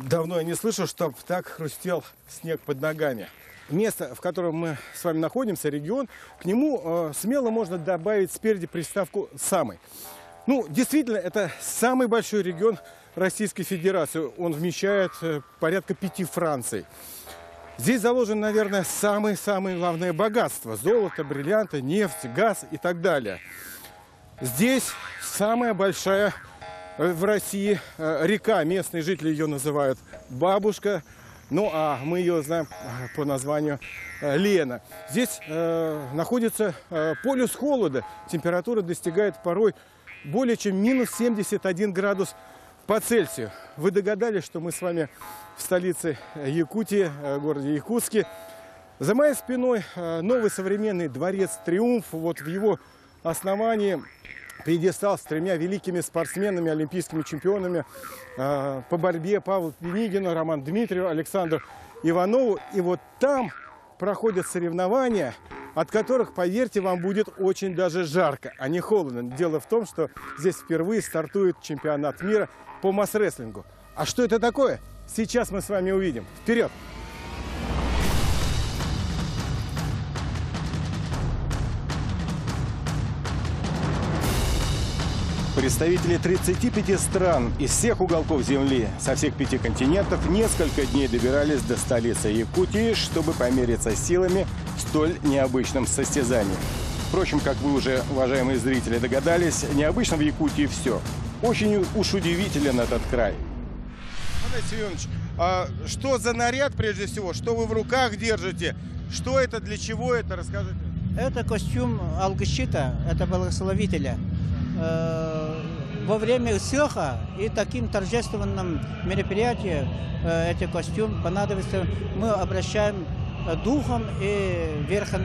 Давно я не слышал, чтобы так хрустел снег под ногами. Место, в котором мы с вами находимся, регион, к нему смело можно добавить спереди приставку «самый». Ну, действительно, это самый большой регион Российской Федерации. Он вмещает порядка 5 Франций. Здесь заложено, наверное, самое главное богатство. Золото, бриллианты, нефть, газ и так далее. Здесь самая большая в России река. Местные жители ее называют Бабушка. Ну, а мы ее знаем по названию Лена. Здесь находится полюс холода. Температура достигает порой более чем минус 71 градус по Цельсию. Вы догадались, что мы с вами в столице Якутии, городе Якутске. За моей спиной новый современный дворец «Триумф». Вот в его основании пьедестал с 3 великими спортсменами, олимпийскими чемпионами по борьбе: Павлу Пенигину, Роману Дмитриеву, Александру Иванову. И вот там проходят соревнования, от которых, поверьте, вам будет очень даже жарко, а не холодно. Дело в том, что здесь впервые стартует чемпионат мира по масс-рестлингу. А что это такое? Сейчас мы с вами увидим. Вперед! Представители 35 стран из всех уголков Земли, со всех 5 континентов, несколько дней добирались до столицы Якутии, чтобы помериться силами в столь необычном состязании. Впрочем, как вы уже, уважаемые зрители, догадались, необычно в Якутии все. Очень уж удивителен этот край. Андрей Семенович, а что за наряд прежде всего? Что вы в руках держите? Что это, для чего это? Расскажите. Это костюм Алгышита, это благословителя. Во время сёха и таким торжественным мероприятием этот костюм понадобится. Мы обращаем духом и верхом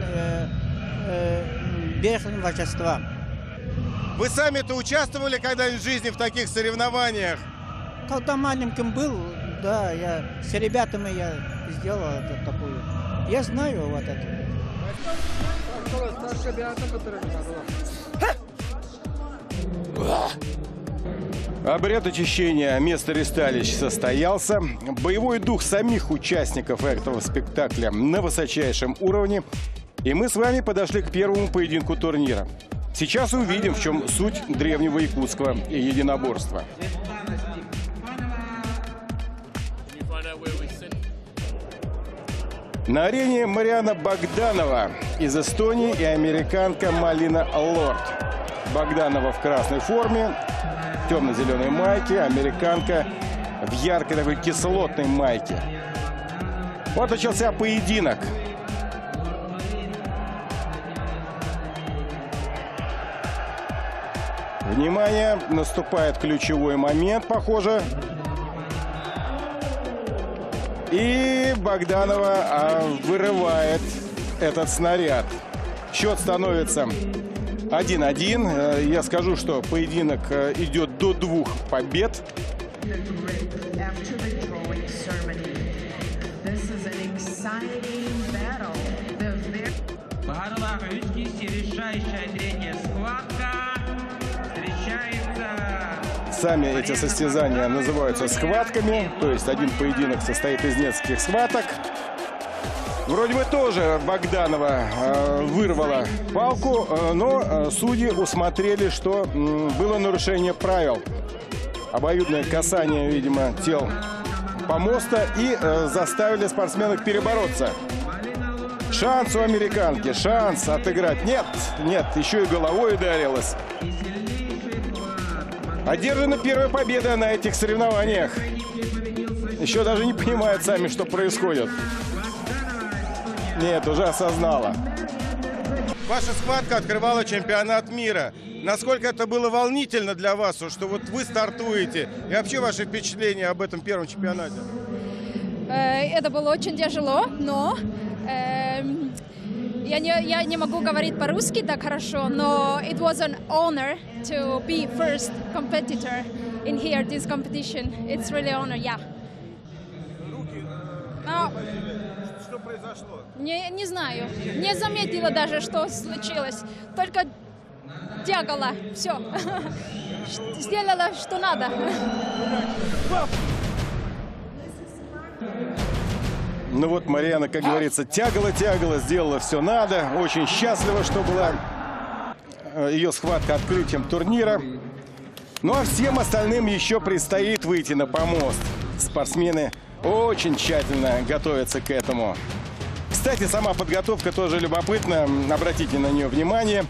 божества. Вы сами-то участвовали когда-нибудь в жизни в таких соревнованиях? Когда маленьким был, да, я с ребятами я сделал это такую. Я знаю вот это. Обряд очищения места ресталищ состоялся. Боевой дух самих участников этого спектакля на высочайшем уровне. И мы с вами подошли к первому поединку турнира. Сейчас увидим, в чем суть древнего якутского единоборства. На арене Мариана Богданова из Эстонии и американка Малина Лорд. Богданова в красной форме, темно-зеленой майке, американка в яркой такой кислотной майке. Вот начался поединок. Внимание, наступает ключевой момент, похоже. И Богданова вырывает этот снаряд. Счет становится 1-1. Я скажу, что поединок идет до 2 побед. Решающая третья схватка. Сами эти состязания называются схватками, то есть один поединок состоит из нескольких схваток. Вроде бы тоже Богданова вырвала палку, но судьи усмотрели, что было нарушение правил. Обоюдное касание, видимо, тел помоста, и заставили спортсменок перебороться. Шанс у американки, шанс отыграть. Нет, еще и головой ударилась. Одержана первая победа на этих соревнованиях. Еще даже не понимают сами, что происходит. Нет, уже осознала. Ваша схватка открывала чемпионат мира. Насколько это было волнительно для вас, что вот вы стартуете? И вообще ваши впечатления об этом первом чемпионате? Это было очень тяжело, но я не могу говорить по-русски так хорошо, но it was an honor to be first competitor in here this competition. It's really honor, yeah. Что произошло? Не знаю, не заметила даже, что случилось, только тягала, все, сделала, что надо. Ну вот Марьяна, как говорится, тягала, сделала все надо. Очень счастлива, что была ее схватка открытием турнира. Ну а всем остальным еще предстоит выйти на помост. Спортсмены очень тщательно готовятся к этому. Кстати, сама подготовка тоже любопытна. Обратите на нее внимание.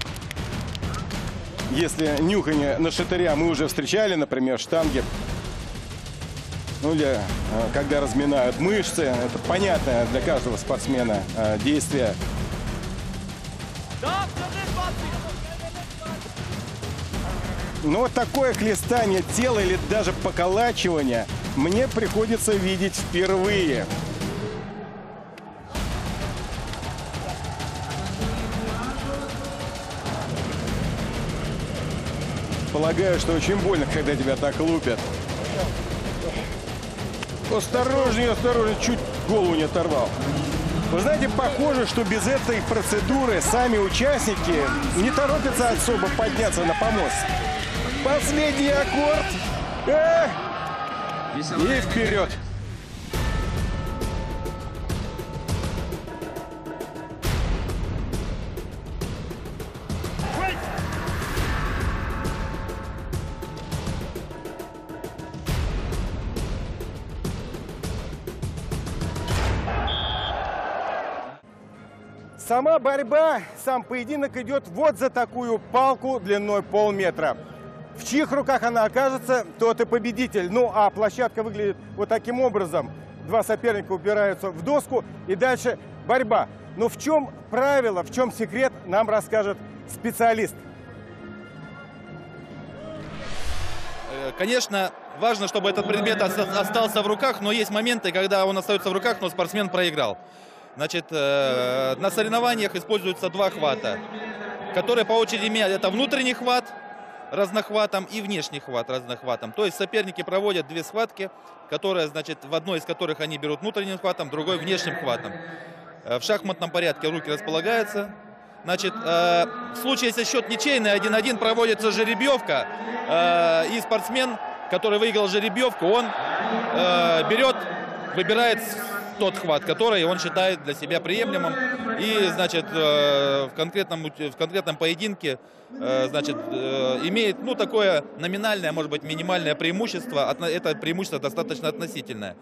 Если нюхание на шатыря мы уже встречали, например, штанги. Ну, или когда разминают мышцы. Это понятное для каждого спортсмена действие. Но вот такое хлестание тела или даже поколачивание мне приходится видеть впервые. Полагаю, что очень больно, когда тебя так лупят. Осторожнее, осторожнее, чуть голову не оторвал. Вы знаете, похоже, что без этой процедуры сами участники не торопятся особо подняться на помост. Последний аккорд. И вперед. Сама борьба, сам поединок идет вот за такую палку длиной полметра. В чьих руках она окажется, тот и победитель. Ну, а площадка выглядит вот таким образом. Два соперника упираются в доску, и дальше борьба. Но в чем правило, в чем секрет, нам расскажет специалист. Конечно, важно, чтобы этот предмет остался в руках, но есть моменты, когда он остается в руках, но спортсмен проиграл. Значит, на соревнованиях используются два хвата, которые по очереди меняют. Это внутренний хват разнохватом и внешний хват разнохватом. То есть соперники проводят две схватки, которые, значит, в одной из которых они берут внутренним хватом, другой внешним хватом. В шахматном порядке руки располагаются. Значит, в случае, если счет ничейный, 1-1, проводится жеребьевка, и спортсмен, который выиграл жеребьевку, он выбирает тот хват, который он считает для себя приемлемым. И, значит, в конкретном поединке, значит, имеет, ну, такое номинальное, может быть, минимальное преимущество. Это преимущество достаточно относительное.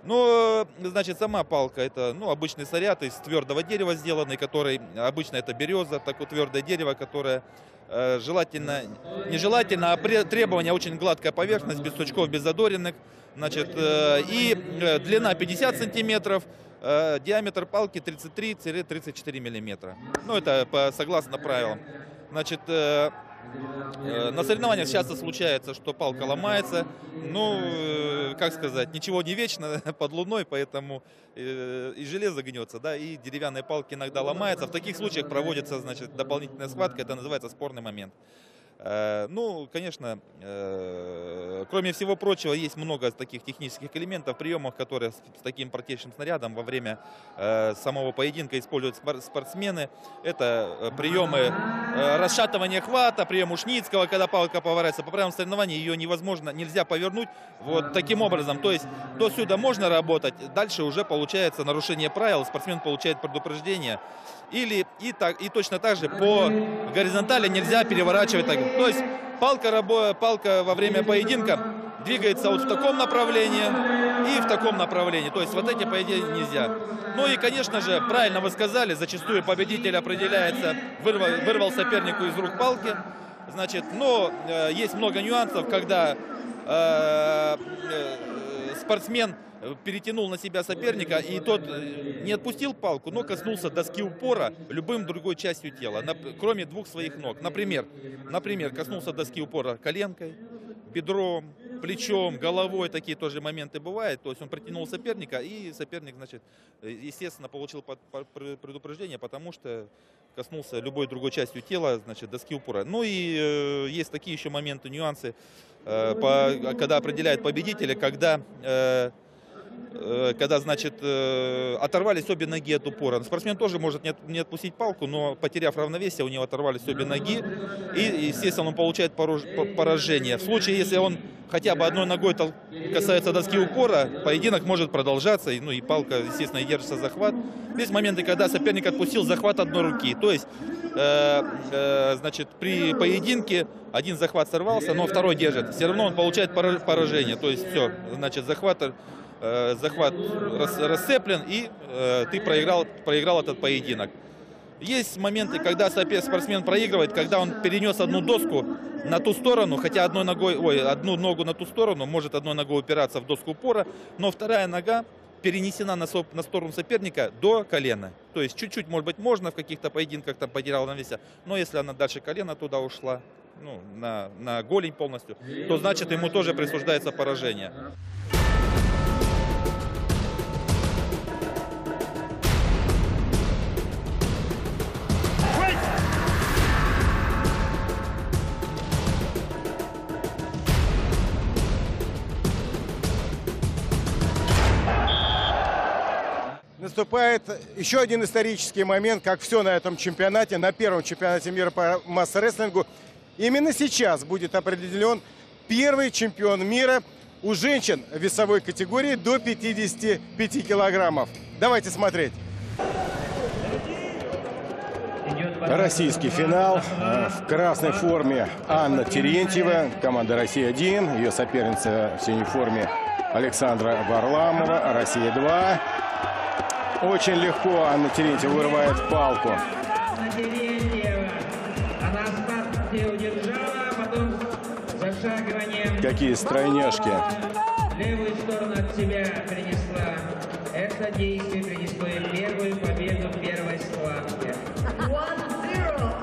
Ну, значит, сама палка — это, ну, обычный снаряд из твердого дерева сделанный, который, обычно это береза, такое твердое дерево, которое желательно, нежелательно, а требование очень гладкая поверхность, без сучков, без задоринок. Значит, и длина 50 сантиметров, диаметр палки 33-34 миллиметра. Ну, это согласно правилам. Значит, на соревнованиях часто случается, что палка ломается. Ну, как сказать, ничего не вечно под луной, поэтому и железо гнется, да, и деревянные палки иногда ломаются. В таких случаях проводится, значит, дополнительная схватка, это называется спорный момент. Ну, конечно, кроме всего прочего, есть много таких технических элементов, приемов, которые с таким протечным снарядом во время самого поединка используют спортсмены. Это приемы расшатывания хвата, прием Ушницкого, когда палка поворачивается. По правилам соревнований ее нельзя повернуть вот таким образом. То есть до сюда можно работать, дальше уже получается нарушение правил, спортсмен получает предупреждение. И точно так же по горизонтали нельзя переворачивать. То есть палка во время поединка двигается вот в таком направлении и в таком направлении. То есть вот эти поединки нельзя. Ну и, конечно же, правильно вы сказали, зачастую победитель определяется, вырвал сопернику из рук палки. Значит, но есть много нюансов, когда спортсмен перетянул на себя соперника, и тот не отпустил палку, но коснулся доски упора любым другой частью тела, кроме двух своих ног. Например, коснулся доски упора коленкой, бедром, плечом, головой. Такие тоже моменты бывают. То есть он притянул соперника, и соперник, значит, естественно, получил предупреждение, потому что коснулся любой другой частью тела, значит, доски упора. Ну и есть такие еще моменты, нюансы, когда определяют победителя, когда когда, значит, оторвались обе ноги от упора. Спортсмен тоже может не отпустить палку, но, потеряв равновесие, у него оторвались обе ноги, и, естественно, он получает поражение. В случае, если он хотя бы одной ногой касается доски упора, поединок может продолжаться, ну и палка, естественно, и держится захват. Есть моменты, когда соперник отпустил захват одной руки, то есть, значит, при поединке один захват сорвался, но второй держит, все равно он получает поражение, то есть все, значит, захват расцеплен, и ты проиграл этот поединок. Есть моменты, когда спортсмен проигрывает, когда он перенес одну доску на ту сторону, хотя одну ногу на ту сторону, может одной ногой упираться в доску упора, но вторая нога перенесена на сторону соперника до колена. То есть чуть-чуть, может быть, можно в каких-то поединках там потерял равновесие, но если она дальше колена туда ушла, ну, на голень полностью, то значит ему тоже присуждается поражение. Наступает еще один исторический момент, как все на этом чемпионате, на первом чемпионате мира по масс-рестлингу. Именно сейчас будет определен первый чемпион мира у женщин весовой категории до 55 килограммов. Давайте смотреть. Российский финал. В красной форме Анна Терентьева, команда «Россия-1». Ее соперница в синей форме Александра Варламова, «Россия-2». Очень легко Анна Терентьева вырывает палку. Какие стройняшки. Левую сторону от себя принесла. Это действие принесло ей первую победу в первой схватке. 1-0.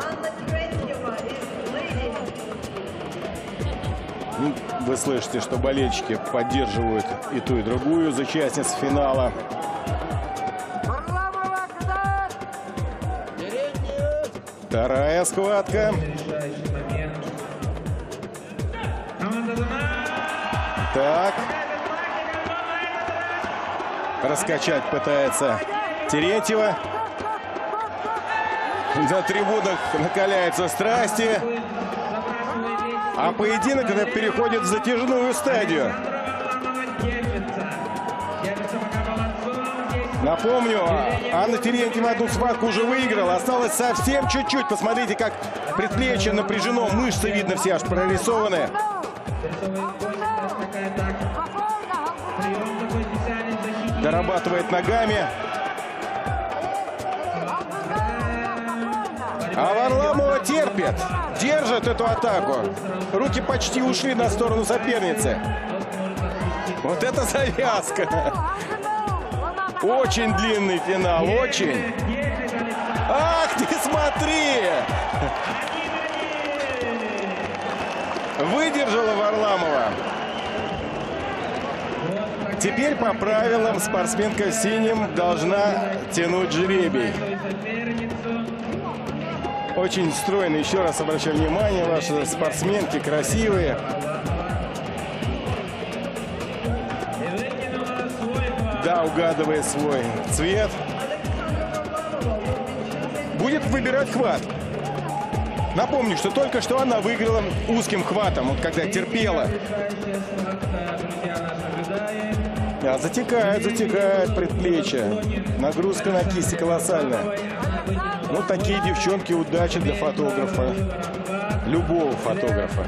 Анна Терентьева is leading. Вы слышите, что болельщики поддерживают и ту, и другую из участниц финала. Вторая схватка. Так. Раскачать пытается Терентьева. На трибунах накаляются страсти. А поединок это переходит в затяжную стадию. Напомню, Анна Терентьева одну схватку уже выиграла. Осталось совсем чуть-чуть. Посмотрите, как предплечье напряжено. Мышцы, видно, все аж прорисованы. Дорабатывает ногами. А Варламова терпит. Держит эту атаку. Руки почти ушли на сторону соперницы. Вот это завязка. Очень длинный финал, очень. Ах ты, смотри! Выдержала Варламова. Теперь по правилам спортсменка в синем должна тянуть жребий. Очень стройно, еще раз обращаю внимание, ваши спортсменки красивые. Да, угадывает свой цвет. Будет выбирать хват. Напомню, что только что она выиграла узким хватом, вот когда терпела. А затекает предплечье. Нагрузка на кисти колоссальная. Ну, такие девчонки, удачи для фотографа. Любого фотографа.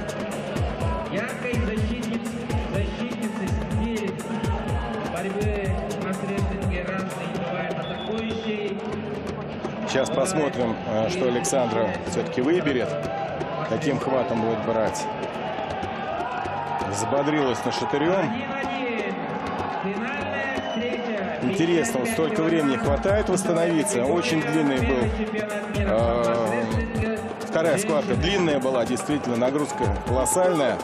Сейчас посмотрим, что Александра все-таки выберет. Каким хватом будет брать. Взбодрилась на шатырем. Интересно, столько времени хватает восстановиться. Очень длинный был. Вторая схватка длинная была, действительно, нагрузка колоссальная.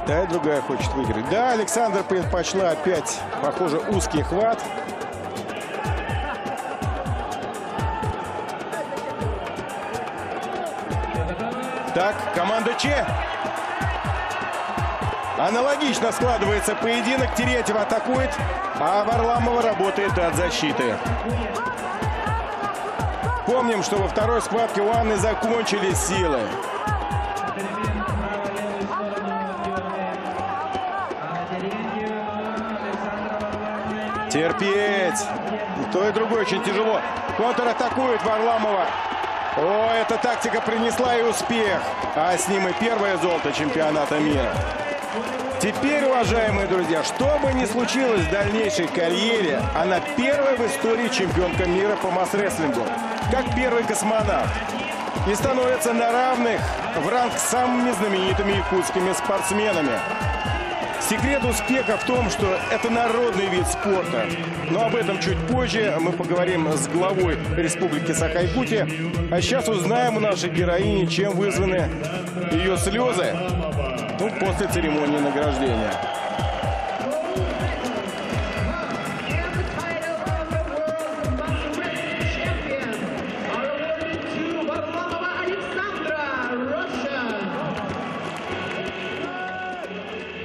Та и другая хочет выиграть. Да, Александра предпочла опять, похоже, узкий хват. Так, команда Че. Аналогично складывается поединок. Терентьева атакует, а Варламова работает от защиты. Помним, что во второй схватке у Анны закончились силы. Терпеть. И то, и другое очень тяжело. Контратакует Варламова. О, эта тактика принесла и успех. А с ним и первое золото чемпионата мира. Теперь, уважаемые друзья, что бы ни случилось в дальнейшей карьере, она первая в истории чемпионка мира по масс-рестлингу. Как первый космонавт. И становится на равных в ранг с самыми знаменитыми якутскими спортсменами. Секрет успеха в том, что это народный вид спорта. Но об этом чуть позже. Мы поговорим с главой Республики Саха-Якутия. А сейчас узнаем у нашей героини, чем вызваны ее слезы после церемонии награждения.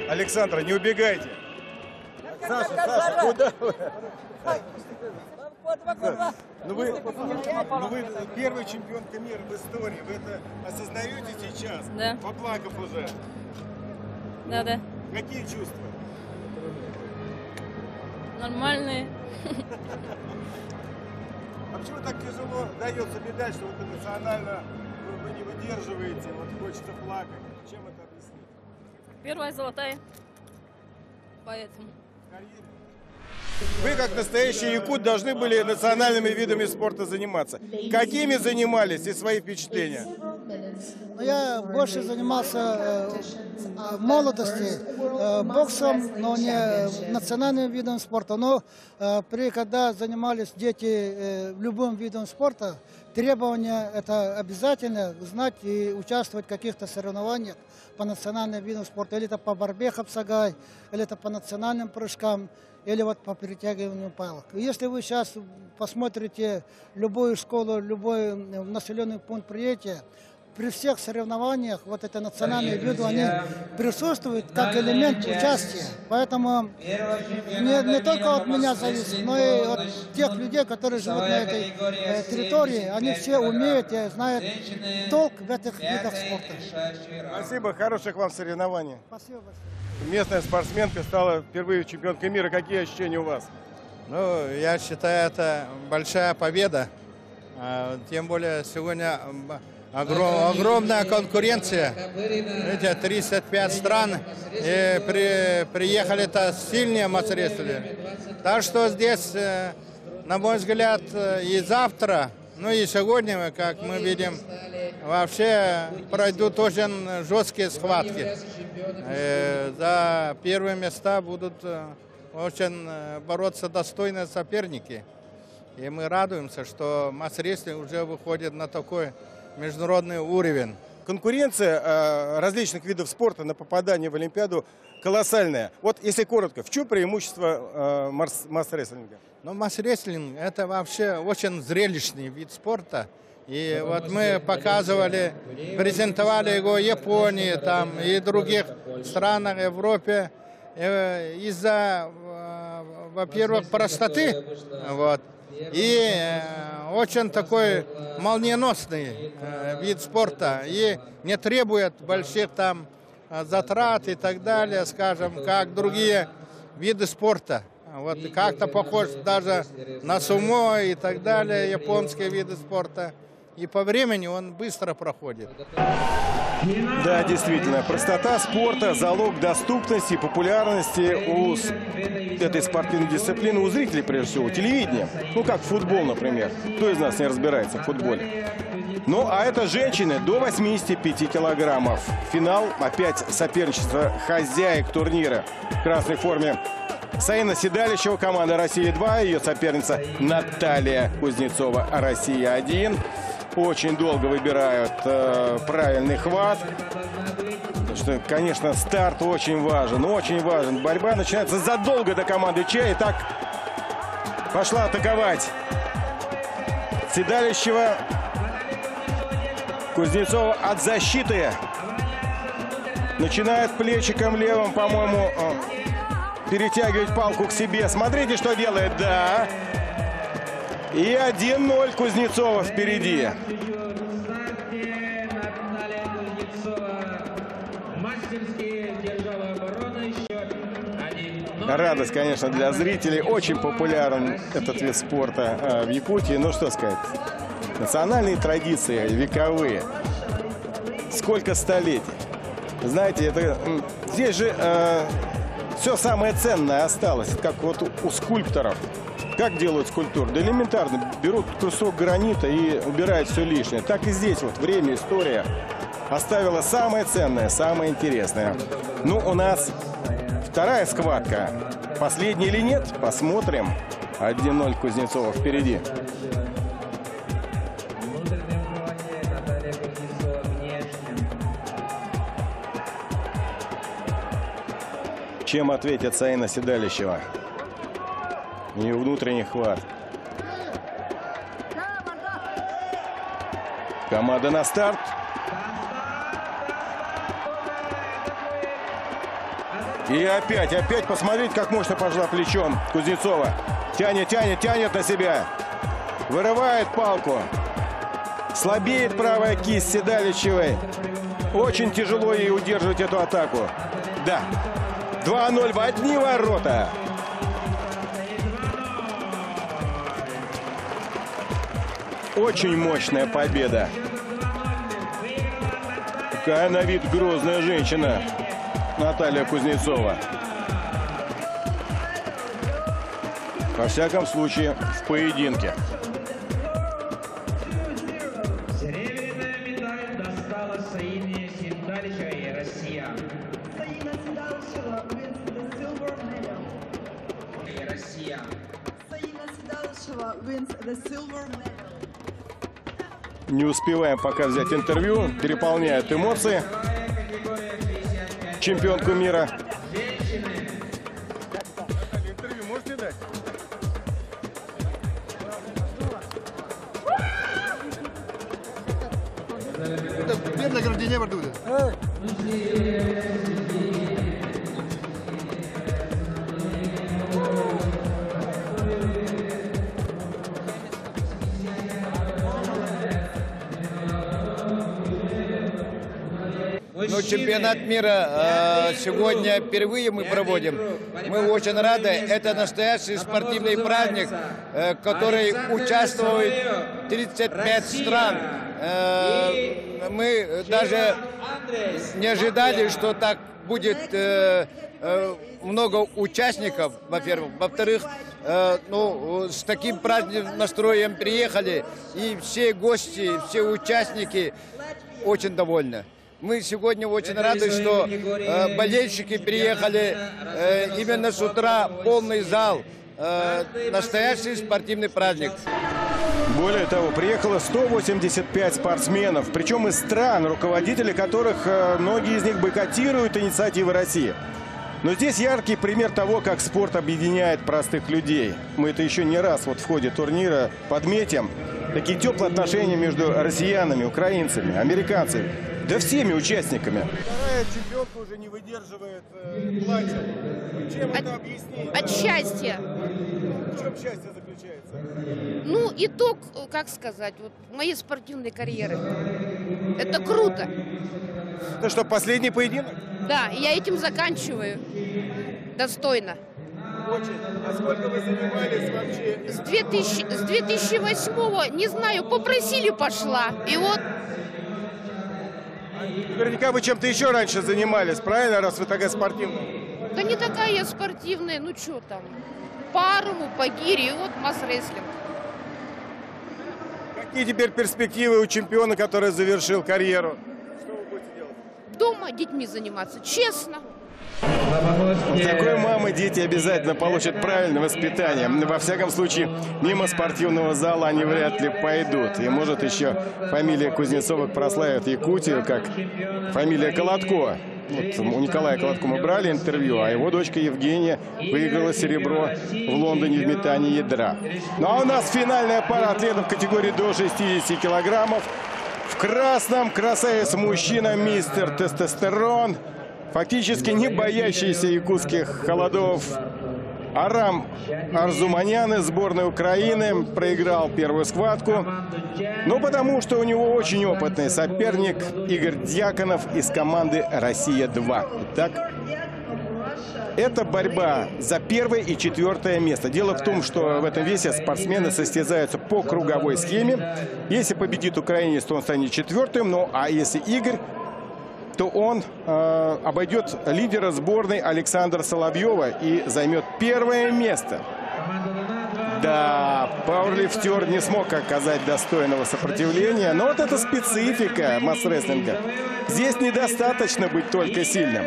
Александра, не убегайте. Саша, куда вы? Ну вы первая чемпионка мира в истории. Вы это осознаете сейчас? Да. Поплакав уже. Да. Какие чувства? Нормальные. А почему так тяжело дается медаль, что вот эмоционально вы не выдерживаете, вот хочется плакать? Чем это объяснить? Первая золотая. Поэтому. Вы, как настоящий якут, должны были национальными видами спорта заниматься. Какими занимались и свои впечатления? Я больше занимался в молодости боксом, но не национальным видом спорта. Но когда занимались дети любым видом спорта, требования это обязательно знать и участвовать в каких-то соревнованиях по национальным видам спорта. Или это по борьбе хапсагай, или это по национальным прыжкам, или вот по перетягиванию палок. Если вы сейчас посмотрите любую школу, любой населенный пункт приятия, при всех соревнованиях вот это национальные виды, они присутствуют как элемент участия. Поэтому не только от меня зависит, но и от тех людей, которые живут на этой территории. Они все умеют и знают толк в этих видах спорта. Спасибо, хороших вам соревнований. Спасибо большое. Местная спортсменка стала впервые чемпионкой мира. Какие ощущения у вас? Ну, я считаю, это большая победа. Тем более сегодня огромная конкуренция. Видите, 35 стран. И приехали-то сильные масс-рестлеры. Так что здесь, на мой взгляд, и завтра, ну и сегодня, как мы видим, вообще пройдут очень жесткие схватки. За первые места будут очень бороться достойные соперники. И мы радуемся, что масс-рестлинг уже выходит на такой международный уровень. Конкуренция различных видов спорта на попадание в Олимпиаду колоссальная. Вот если коротко, в чем преимущество масс-рестлинга? Ну, масс-рестлинг – это вообще очень зрелищный вид спорта. И вот мы показывали, презентовали его в Японии там, и других странах Европе. Из-за, во-первых, простоты, вот, и очень такой молниеносный вид спорта, и не требует больших там затрат и так далее, скажем, как другие виды спорта. Вот как-то похож даже на сумо и так далее, японские виды спорта. И по времени он быстро проходит. Да, действительно, простота спорта – залог доступности и популярности у этой спортивной дисциплины у зрителей, прежде всего, телевидения. Ну, как футбол, например. Кто из нас не разбирается в футболе? Ну, а это женщины до 85 килограммов. Финал, опять соперничество хозяек турнира. В красной форме Саина Седалищева, команда «Россия-2», ее соперница Наталья Кузнецова, «Россия-1». Очень долго выбирают правильный хват. Потому что, конечно, старт очень важен, очень важен. Борьба начинается задолго до команды Чай. Так пошла атаковать Седалищева. Кузнецова от защиты. Начинает плечиком левым, по-моему, перетягивать палку к себе. Смотрите, что делает. Да. И 1-0 Кузнецова впереди. Радость, конечно, для зрителей. Очень популярен этот вид спорта в Якутии. Ну, что сказать. Национальные традиции вековые. Сколько столетий. Знаете, это здесь же все самое ценное осталось. Как вот у скульпторов. Как делают скульптуру? Да элементарно. Берут кусок гранита и убирают все лишнее. Так и здесь вот время, история оставила самое ценное, самое интересное. Ну, у нас вторая схватка. Последний или нет? Посмотрим. 1-0 Кузнецова впереди. Чем ответит Саина Седалищева? У нее внутренний хват. Команда на старт. И опять посмотрите, как мощно пошла плечом Кузнецова. Тянет на себя. Вырывает палку. Слабеет правая кисть Седалищевой. Очень тяжело ей удерживать эту атаку. Да. 2-0 в одни ворота. Очень мощная победа. Какая на вид грозная женщина Наталья Кузнецова. Во всяком случае, в поединке. Серебряная медаль досталась Саине Седалищевой, Россия. Saina Sedalisheva wins the silver medal. Россия. Saina Sedalisheva wins the silver medal. Не успеваем пока взять интервью. Переполняют эмоции. Чемпионку мира. Интервью можете дать? Это награждение Бардуда. Ну, чемпионат мира сегодня впервые мы проводим. Мы очень рады. Это настоящий спортивный праздник, в который участвует 35 стран. Мы даже не ожидали, что так будет много участников, во-первых. Во-вторых, с таким праздничным настроем приехали, и все гости, все участники очень довольны. Мы сегодня очень рады, что болельщики приехали именно с утра, полный зал. Настоящий спортивный праздник. Более того, приехало 185 спортсменов, причем из стран, руководители которых, многие из них бойкотируют инициативы России. Но здесь яркий пример того, как спорт объединяет простых людей. Мы это еще не раз вот в ходе турнира подметим. Такие теплые отношения между россиянами, украинцами, американцами, да всеми участниками. Вторая чемпионка уже не выдерживает плача. Чем это объяснить? От счастья. В чем счастье заключается? Ну, итог, как сказать, вот моей спортивной карьеры. Это круто. Это что, последний поединок? Да, и я этим заканчиваю. Достойно. Очень. А сколько вы занимались вообще? С 2008-го, не знаю, попросили, пошла. И вот. Наверняка вы чем-то еще раньше занимались, правильно, раз вы такая спортивная? Да не такая я спортивная, ну что там. Паруму, по гире, и вот масс-рестлинг. Какие теперь перспективы у чемпиона, который завершил карьеру? Что вы будете делать? Дома детьми заниматься, честно. У такой мамы дети обязательно получат правильное воспитание. Во всяком случае, мимо спортивного зала они вряд ли пойдут. И может еще фамилия Кузнецовых прославит Якутию, как фамилия Колотко. Вот у Николая Колотко мы брали интервью, а его дочка Евгения выиграла серебро в Лондоне в метании ядра. Ну а у нас финальная пара атлетов в категории до 60 килограммов. В красном красавец мужчина, мистер тестостерон. фактически не боящийся якутских холодов Арам Арзуманян из сборной Украины проиграл первую схватку, но потому что у него очень опытный соперник Игорь Дьяконов из команды «Россия-2». Итак, это борьба за первое и четвертое место. Дело в том, что в этом весе спортсмены состязаются по круговой схеме. Если победит украинец, то он станет четвертым. Ну а если Игорь, то он обойдет лидера сборной Александра Соловьева и займет первое место. Да, пауэрлифтер не смог оказать достойного сопротивления, но вот это специфика масс-рестлинга. Здесь недостаточно быть только сильным.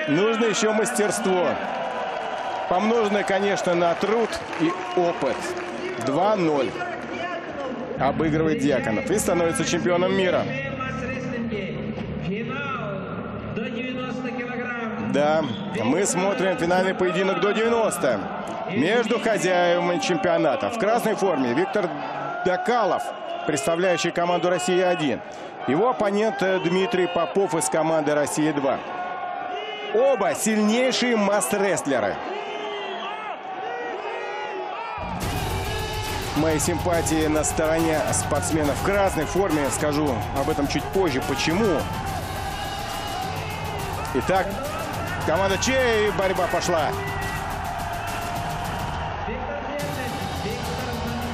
Нужно еще мастерство, помноженное, конечно, на труд и опыт. 2-0 обыгрывает Дьяконов и становится чемпионом мира. Да, мы смотрим финальный поединок до 90 между хозяевами чемпионата. В красной форме Виктор Дакалов, представляющий команду «Россия-1». Его оппонент Дмитрий Попов из команды «Россия-2». Оба сильнейшие масс-рестлеры. Мои симпатии на стороне спортсменов в красной форме. Скажу об этом чуть позже. Почему? Итак, команда Че, и борьба пошла.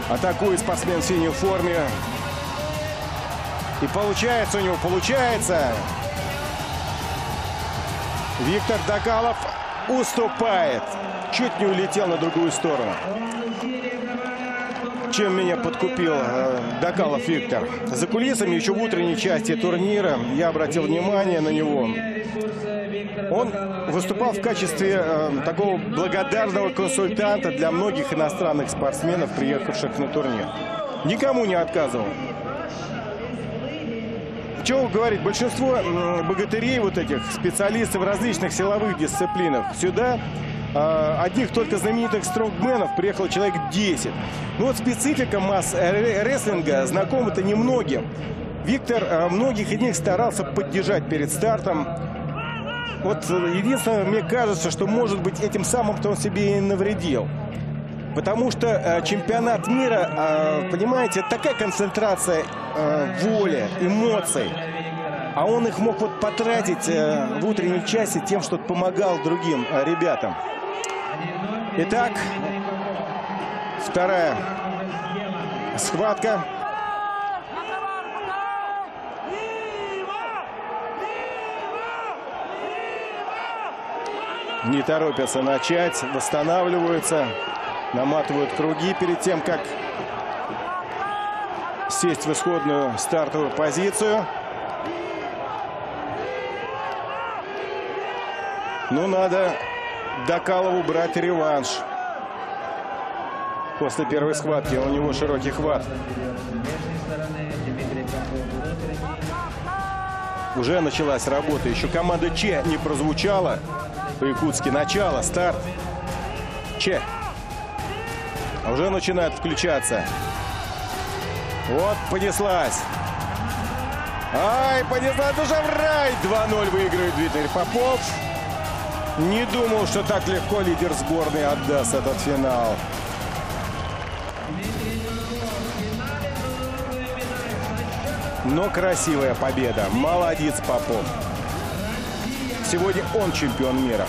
Атакует спортсмен в синей форме. И получается у него, получается. Виктор Дакалов уступает. Чуть не улетел на другую сторону. Чем меня подкупил Дакалов Виктор? За кулисами еще в утренней части турнира я обратил внимание на него. Он выступал в качестве такого благодарного консультанта для многих иностранных спортсменов, приехавших на турнир. Никому не отказывал. Чего говорить, большинство богатырей, вот этих специалистов в различных силовых дисциплинах, сюда одних только знаменитых стронгменов приехало человек 10. Ну вот специфика масс-рестлинга знакома-то немногим. Виктор многих из них старался поддержать перед стартом. Вот единственное, мне кажется, что, может быть, этим самым-то он себе и навредил. Потому что чемпионат мира, понимаете, такая концентрация воли, эмоций. А он их мог вот потратить в утренней части тем, что помогал другим ребятам. Итак, вторая схватка. Не торопятся начать, восстанавливаются, наматывают круги перед тем, как сесть в исходную стартовую позицию. Ну, надо Дакалову брать реванш. После первой схватки у него широкий хват. Уже началась работа. Еще команда Че не прозвучала. По-якутски начало, старт. Че. А уже начинает включаться. Вот понеслась. Ай, понеслась душа в рай. 2-0 выигрывает Дмитрий Попов. Не думал, что так легко лидер сборной отдаст этот финал. Но красивая победа. Молодец Попов. Сегодня он чемпион мира.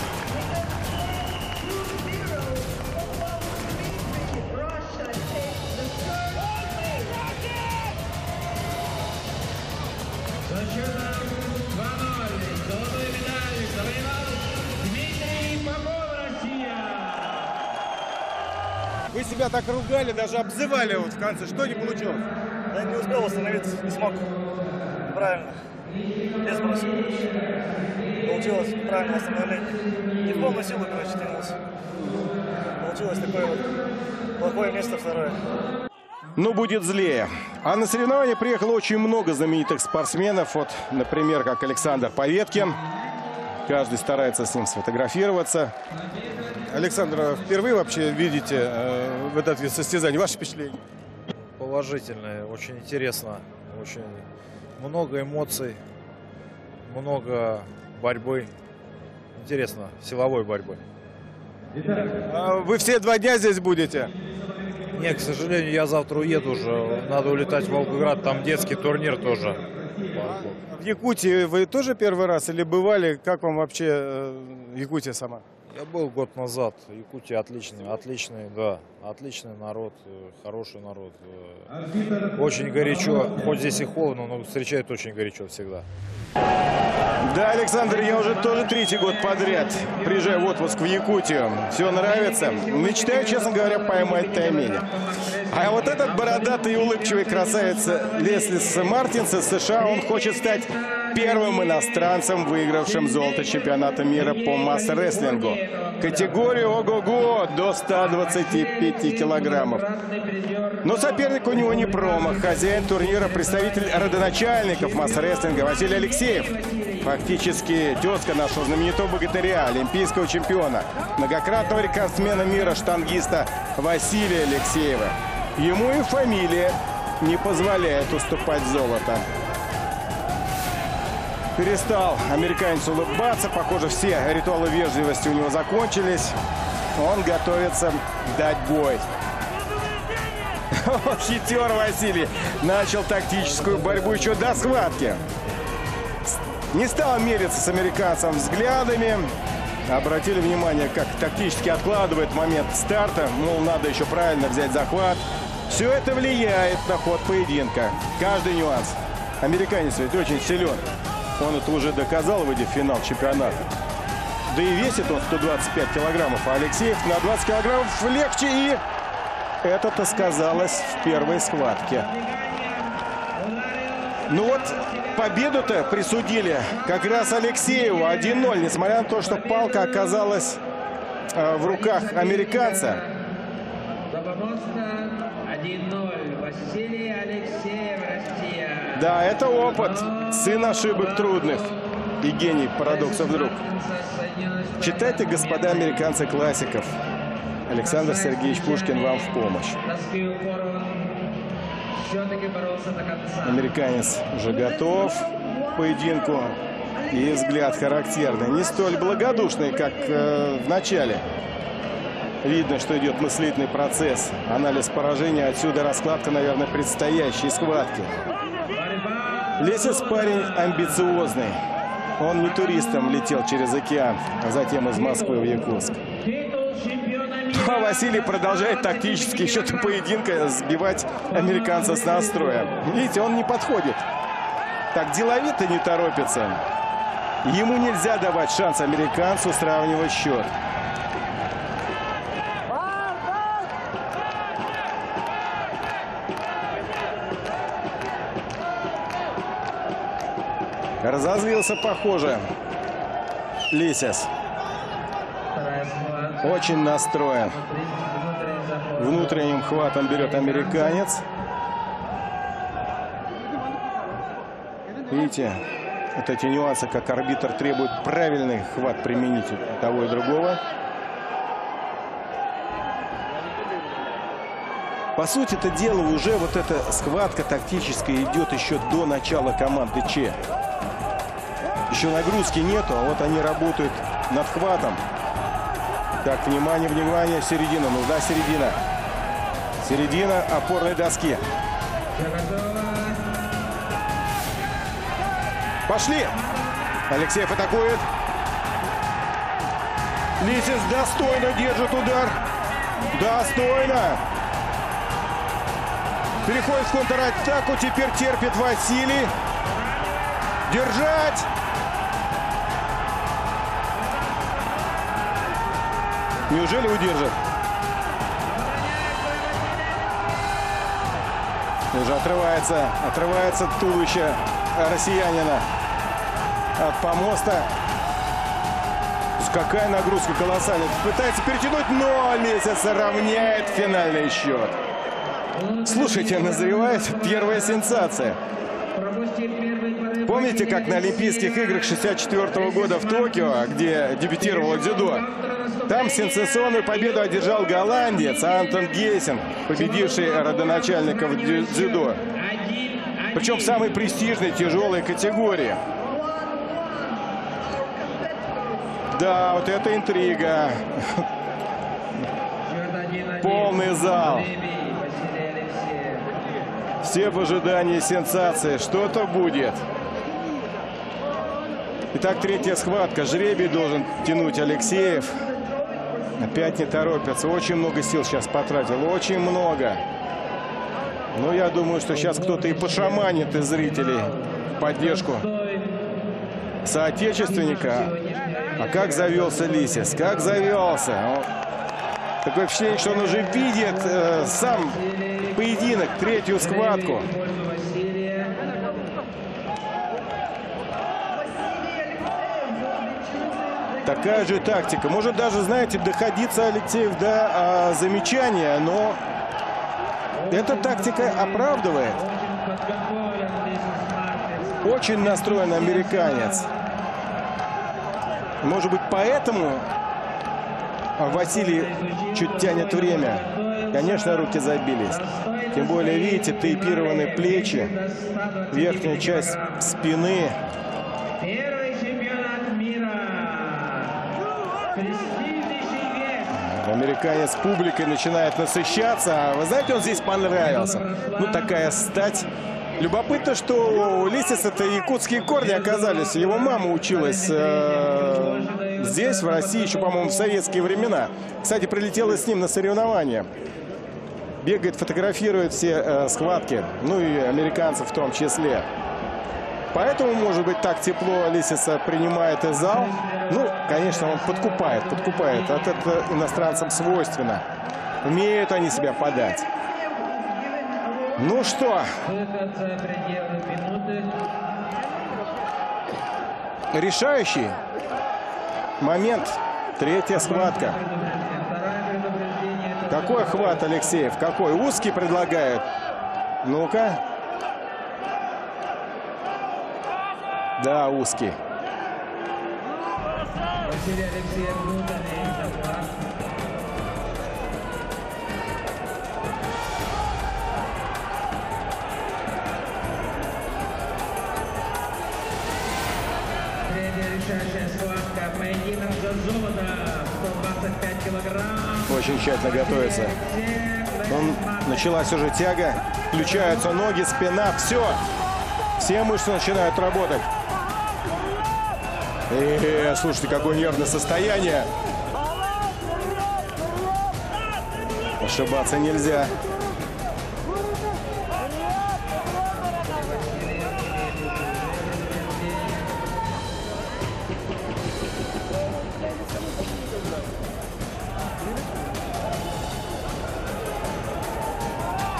Вы себя так ругали, даже обзывали вот в конце. Что не получилось? Я не успел остановиться, не смог. Правильно. Без броска. Получилось правильное остановление. Не в полную силу, короче, тянулся. Получилось такое вот плохое место, второе. Ну, будет злее. А на соревнования приехало очень много знаменитых спортсменов. Вот, например, как Александр Поветкин. Каждый старается с ним сфотографироваться. Александр, впервые вообще видите в этот вид состязаний? Ваши впечатления? Положительные, очень интересно. Очень много эмоций, много борьбы. интересно, силовой борьбы. Вы все 2 дня здесь будете? Нет, к сожалению, я завтра уеду уже. Надо улетать в Волгоград, там детский турнир тоже. В Якутии вы тоже первый раз или бывали? Как вам вообще Якутия сама? Я был год назад. Якутия отличный, да. Отличный народ, хороший народ. Очень горячо, хоть здесь и холодно, но встречают очень горячо всегда. Да, Александр, я уже тоже 3-й год подряд приезжаю в отпуск в Якутию. Все нравится. Мечтаю, честно говоря, поймать таймени. А вот этот бородатый и улыбчивый красавец Лесли Мартинс из США, он хочет стать первым иностранцем, выигравшим золото чемпионата мира по масс-рестлингу. Категорию ого-го до 125 килограммов. Но соперник у него не промах. Хозяин турнира, представитель родоначальников масс-рестлинга Василий Алексеев. Фактически тезка нашего знаменитого богатыря, олимпийского чемпиона, многократного рекордсмена мира, штангиста Василия Алексеева. Ему и фамилия не позволяет уступать золото. Перестал американец улыбаться. Похоже, все ритуалы вежливости у него закончились. Он готовится дать бой. Хитер Василий начал тактическую борьбу еще до схватки. Не стал мериться с американцем взглядами. Обратили внимание, как тактически откладывает момент старта. Мол, надо еще правильно взять захват. Все это влияет на ход поединка. Каждый нюанс. Американец ведь очень силен. Он это уже доказал, выйдя в финал чемпионата. Да и весит он 125 килограммов, а Алексеев на 20 килограммов легче. И это-то сказалось в первой схватке. Ну вот, победу-то присудили как раз Алексееву 1-0, несмотря на то, что палка оказалась в руках американца. 1-0. Василий Алексеев, Россия. Да, это опыт. Сын ошибок трудных. И гений парадоксов вдруг. Читайте, господа американцы, классиков. Александр Сергеевич Пушкин вам в помощь. Американец уже готов к поединку. И взгляд характерный. Не столь благодушный, как в начале. Видно, что идет мыслительный процесс. Анализ поражения. Отсюда раскладка, наверное, предстоящей схватки. Лесис парень амбициозный. Он не туристом летел через океан, а затем из Москвы в Якутск. А Василий продолжает тактически еще до поединка сбивать американца с настроя. Видите, он не подходит. Так деловито не торопится. Ему нельзя давать шанс американцу сравнивать счет. Разозлился, похоже, Лесис. Очень настроен. Внутренним хватом берет американец. Видите, вот эти нюансы, как арбитр требует правильный хват применить того и другого. По сути это дело, уже вот эта схватка тактическая идет еще до начала команды Че. Еще нагрузки нету, а вот они работают над хватом. Так, внимание, внимание, середина, нужна середина. Середина опорной доски. Пошли! Алексеев атакует. Лесис достойно держит удар. Достойно. Переходит в контратаку, теперь терпит Василий. Держать! Неужели удержит? Уже отрывается туловище россиянина от помоста. Какая нагрузка колоссальная. Пытается перетянуть, но Лесис равняет финальный счет. Слушайте, назревает первая сенсация. Помните, как на Олимпийских играх 1964 года в Токио, где дебютировало дзюдо? Там сенсационную победу одержал голландец Антон Гейсинг, победивший родоначальников дзюдо. Причем в самой престижной, тяжелой категории. Да, вот это интрига. Полный зал. Все в ожидании сенсации. Что-то будет. Итак, третья схватка. Жребий должен тянуть Алексеев. Опять не торопятся. Очень много сил сейчас потратил. Очень много. Но я думаю, что сейчас кто-то и пошаманит из зрителей в поддержку соотечественника. А как завелся Лисис? Как завелся? Такое впечатление, что он уже видит сам поединок, третью схватку. Такая же тактика. Может даже, знаете, доходиться Алексеев до замечания, но эта тактика оправдывает. Очень настроен американец. Может быть, поэтому Василий чуть тянет время. Конечно, руки забились. Тем более, видите, тейпированные плечи, верхняя часть спины. Американец с публикой начинает насыщаться. Вы знаете, он здесь понравился. Ну, такая стать. Любопытно, что у Лисиса-то якутские корни оказались. Его мама училась здесь, в России, еще, по-моему, в советские времена. Кстати, прилетела с ним на соревнования. Бегает, фотографирует все схватки. Ну и американцев в том числе. Поэтому, может быть, так тепло Лисиса принимает и зал. Ну, конечно, он подкупает. А это иностранцам свойственно. Умеют они себя подать. Ну что? Решающий момент. Третья схватка. Какой хват Алексеев? Какой? Узкий предлагает. Ну-ка. Да, узкий. Решающая схватка. Поединок за золото. 125 килограмм. Очень тщательно готовится. Началась уже тяга. Включаются ноги, спина. Все мышцы начинают работать. Слушайте, какое нервное состояние. Ошибаться нельзя.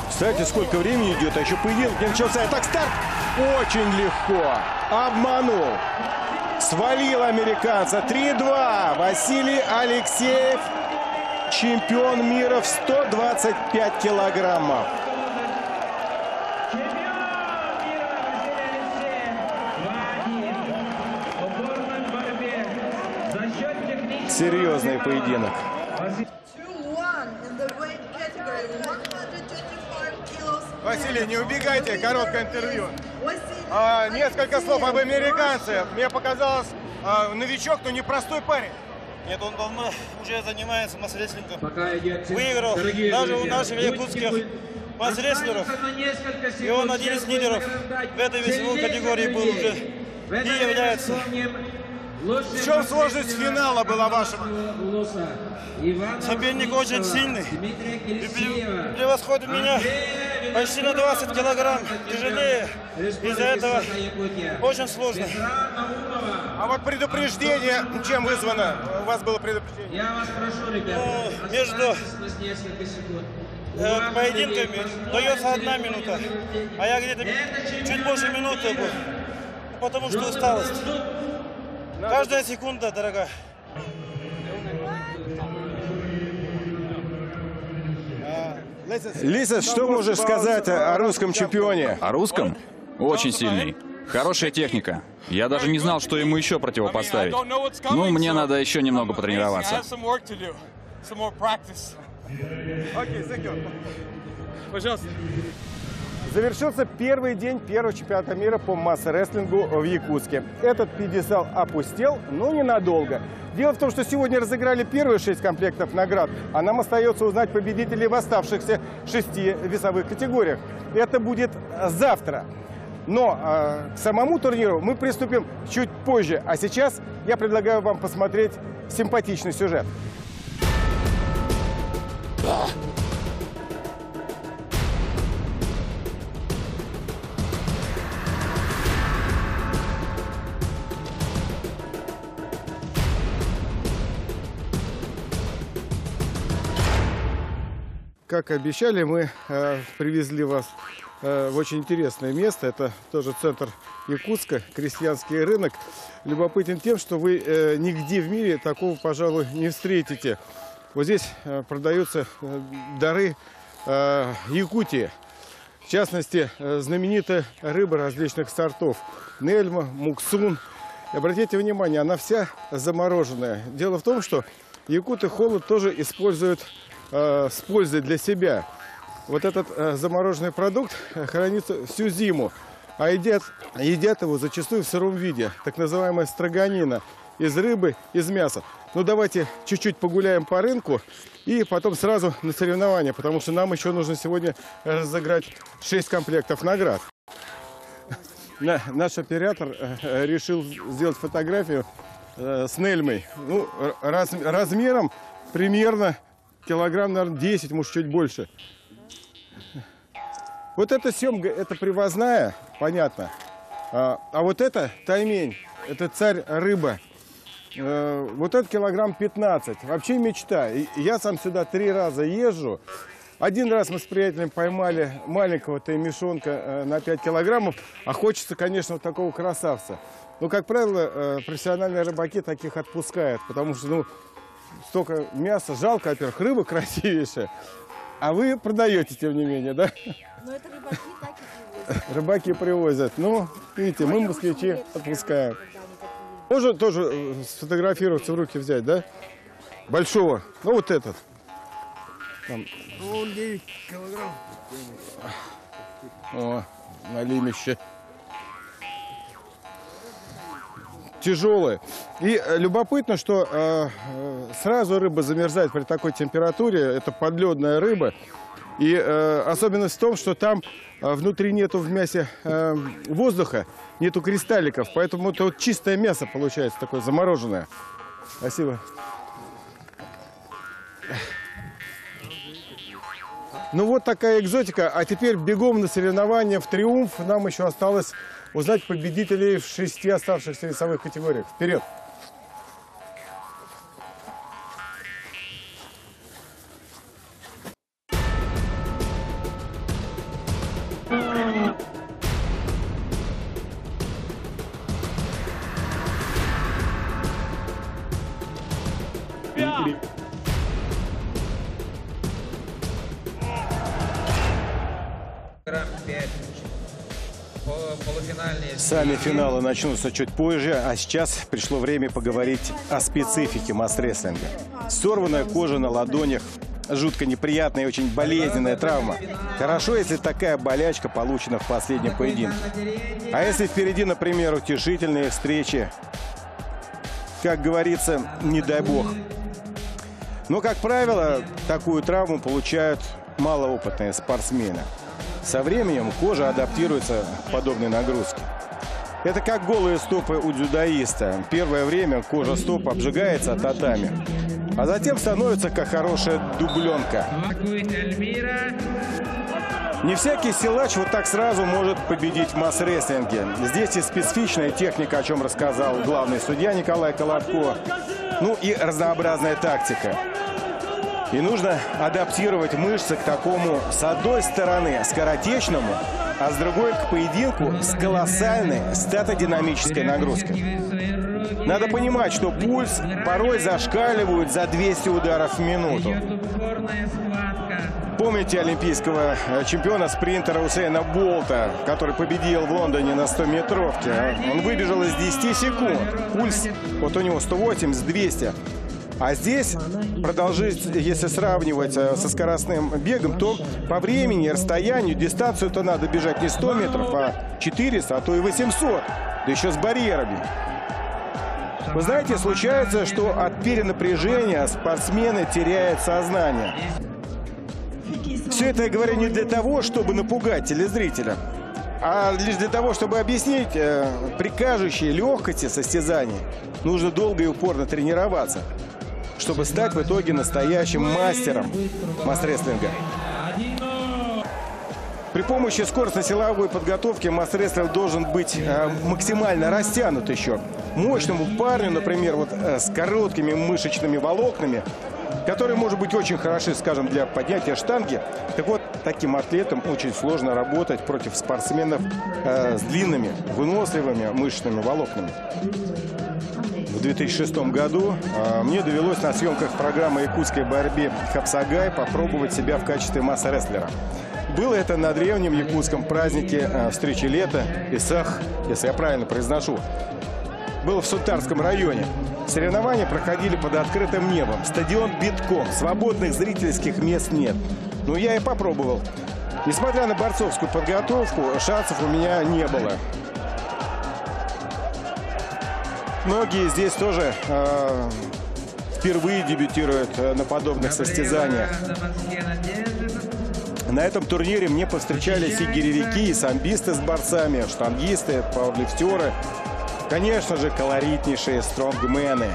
Кстати, сколько времени идет, а еще поединок не начался. Итак, старт очень легко. Обманул. Свалил американца. 3-2. Василий Алексеев, чемпион мира в 125 килограммов. Серьезный поединок. Василий, не убегайте, короткое интервью. Несколько слов об американце. Мне показалось, новичок, но непростой парень. Нет, он давно уже занимается масс-рестлингом. Выиграл даже у наших якутских масс-рестлеров. И он один из лидеров в этой весовой категории был уже и является. В чем сложность финала была вашего? Соперник очень сильный. И превосходит меня почти на 20 килограмм тяжелее. Из-за этого очень сложно. А вот предупреждение чем вызвано? У вас было предупреждение? Между поединками дается 1 минута. А я где-то чуть больше минуты был. Потому что усталость. Каждая секунда, дорогая. Лисис, что можешь сказать о русском чемпионе? О русском? Очень сильный. Хорошая техника. Я даже не знал, что ему еще противопоставить. Ну, мне надо еще немного потренироваться. Пожалуйста. Завершился первый день первого чемпионата мира по масс-рестлингу в Якутске. Этот пьедестал опустел, но ненадолго. Дело в том, что сегодня разыграли первые 6 комплектов наград, а нам остается узнать победителей в оставшихся 6 весовых категориях. Это будет завтра. Но к самому турниру мы приступим чуть позже. А сейчас я предлагаю вам посмотреть симпатичный сюжет. Как обещали, мы привезли вас в очень интересное место. Это тоже центр Якутска, крестьянский рынок. Любопытен тем, что вы нигде в мире такого, пожалуй, не встретите. Вот здесь продаются дары Якутии. В частности, знаменитая рыба различных сортов. Нельма, муксун. И обратите внимание, она вся замороженная. Дело в том, что якуты холод тоже используют с пользой для себя. Вот этот замороженный продукт хранится всю зиму, а едят его зачастую в сыром виде, так называемая строганина, из рыбы, из мяса. Ну давайте чуть-чуть погуляем по рынку и потом сразу на соревнования, потому что нам еще нужно сегодня разыграть 6 комплектов наград. Наш оператор решил сделать фотографию с нельмой, ну, размером примерно килограмм, наверное, 10, может, чуть больше. Вот эта семга, это привозная, понятно. А вот это таймень, это царь рыба. Вот это килограмм 15. Вообще мечта. Я сам сюда 3 раза езжу. Один раз мы с приятелем поймали маленького таймешонка на 5 килограммов. А хочется, конечно, вот такого красавца. Но, как правило, профессиональные рыбаки таких отпускают. Потому что, ну, столько мяса, жалко, во-первых, рыба красивейшая, а вы продаете, тем не менее, да? Но это рыбаки так и привозят. Рыбаки привозят. Ну, видите, мы, москвичи, отпускаем. Можно тоже сфотографироваться, в руки взять, да? Большого. Ну, вот этот. Там. Он 9 килограмм. О, налимище. Тяжелые. И любопытно, что сразу рыба замерзает при такой температуре. Это подледная рыба. И особенность в том, что там внутри нету в мясе воздуха, нету кристалликов. Поэтому это вот чистое мясо получается, такое замороженное. Спасибо. Ну вот такая экзотика. А теперь бегом на соревнования в «Триумф». Нам еще осталось узнать победителей в 6 оставшихся весовых категориях. Вперед! Сами финалы начнутся чуть позже, а сейчас пришло время поговорить о специфике масс-рестлинга. Сорванная кожа на ладонях, жутко неприятная и очень болезненная травма. Хорошо, если такая болячка получена в последнем поединке. А если впереди, например, утешительные встречи, как говорится, не дай бог. Но, как правило, такую травму получают малоопытные спортсмены. Со временем кожа адаптируется к подобной нагрузке. Это как голые стопы у дзюдоиста. Первое время кожа стоп обжигается от татами, а затем становится как хорошая дубленка. Не всякий силач вот так сразу может победить в масс-рестлинге. Здесь и специфичная техника, о чем рассказал главный судья Николай Колобко, ну и разнообразная тактика. И нужно адаптировать мышцы к такому, с одной стороны, скоротечному, а с другой к поединку с колоссальной статодинамической нагрузкой. Надо понимать, что пульс порой зашкаливает за 200 ударов в минуту. Помните олимпийского чемпиона-спринтера Усейна Болта, который победил в Лондоне на 100-метровке? Он выбежал из 10 секунд. Пульс, вот у него 180-200. А здесь продолжительность, если сравнивать со скоростным бегом, то по времени, расстоянию, дистанцию-то надо бежать не 100 метров, а 400, а то и 800, да еще с барьерами. Вы знаете, случается, что от перенапряжения спортсмены теряют сознание. Все это я говорю не для того, чтобы напугать телезрителя, а лишь для того, чтобы объяснить, при кажущей легкости состязаний нужно долго и упорно тренироваться, чтобы стать в итоге настоящим мастером масс-рестлинга. При помощи скоростно-силовой подготовки масс-рестлинг должен быть максимально растянут еще. Мощному парню, например, вот с короткими мышечными волокнами, которые, может быть, очень хороши, скажем, для поднятия штанги. Так вот, таким атлетам очень сложно работать против спортсменов с длинными, выносливыми мышечными волокнами. В 2006 году мне довелось на съемках программы «Якутской борьбе Хапсагай» попробовать себя в качестве масс-рестлера. Было это на древнем якутском празднике встречи лета, Исах, если я правильно произношу. Было в Сунтарском районе. Соревнования проходили под открытым небом. Стадион битком, свободных зрительских мест нет. Но я и попробовал. Несмотря на борцовскую подготовку, шансов у меня не было. Многие здесь тоже впервые дебютируют на подобных состязаниях. На этом турнире мне повстречались и гиревики, и самбисты с борцами, штангисты, пауэрлифтеры. Конечно же, колоритнейшие стронгмены,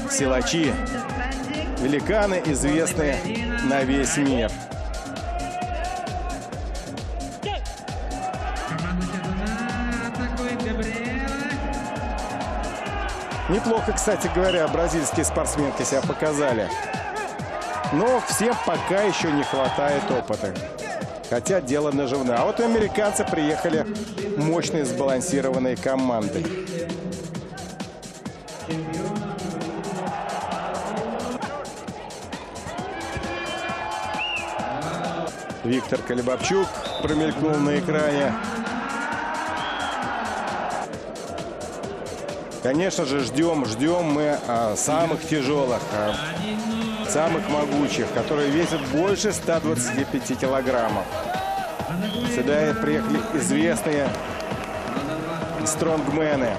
силачи, великаны, известные на весь мир. Неплохо, кстати говоря, бразильские спортсменки себя показали. Но всем пока еще не хватает опыта. Хотя дело наживное. А вот американцы приехали мощные сбалансированные команды. Виктор Колебовчук промелькнул на экране. Конечно же, ждем мы самых тяжелых, самых могучих, которые весят больше 125 килограммов. Сюда приехали известные стронгмены.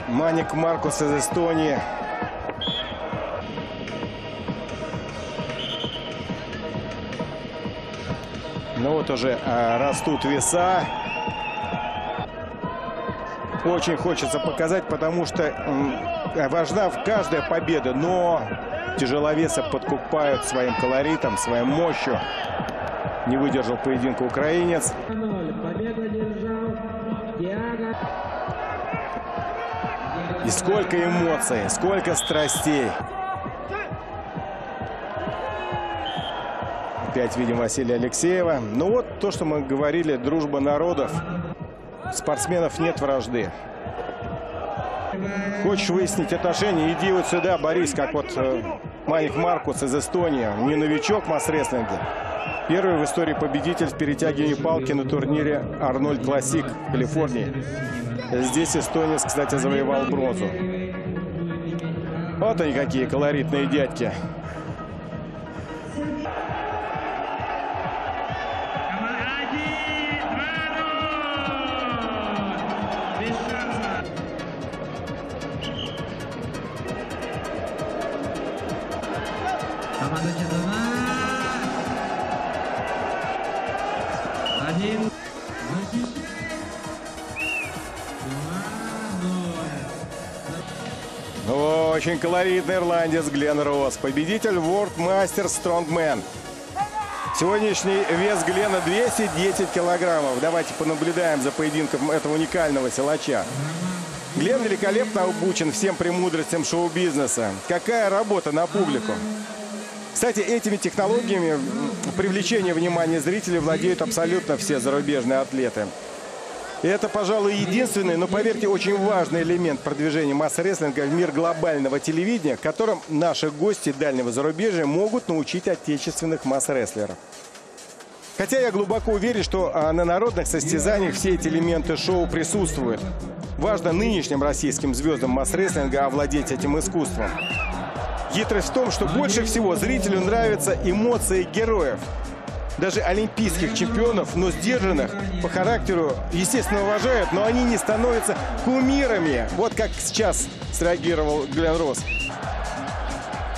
Маник Маркус из Эстонии. Ну вот уже растут веса. Очень хочется показать, потому что важна каждая победа, но тяжеловесы подкупают своим колоритом, своей мощью. Не выдержал поединка украинец. И сколько эмоций, сколько страстей. Опять видим Василия Алексеева. Ну вот то, что мы говорили, дружба народов. Спортсменов нет вражды. Хочешь выяснить отношения, иди вот сюда, борись, как вот Маник Маркус из Эстонии. Не новичок в масс-рестлинге. Первый в истории победитель в перетягивании палки на турнире Арнольд Классик в Калифорнии. Здесь эстонец, кстати, завоевал бронзу. Вот они какие колоритные дядьки. Очень колоритный ирландец Глен Росс, победитель World Masters Strongman. Сегодняшний вес Глена 210 килограммов. Давайте понаблюдаем за поединком этого уникального силача. Глен великолепно обучен всем премудростям шоу-бизнеса. Какая работа на публику. Кстати, этими технологиями привлечения внимания зрителей владеют абсолютно все зарубежные атлеты. И это, пожалуй, единственный, но, поверьте, очень важный элемент продвижения масс-рестлинга в мир глобального телевидения, которым наши гости дальнего зарубежья могут научить отечественных масс-рестлеров. Хотя я глубоко уверен, что на народных состязаниях все эти элементы шоу присутствуют. важно нынешним российским звездам масс-рестлинга овладеть этим искусством. Хитрость в том, что больше всего зрителю нравятся эмоции героев. Даже олимпийских чемпионов, но сдержанных, по характеру, естественно, уважают, но они не становятся кумирами. Вот как сейчас среагировал Глен Росс.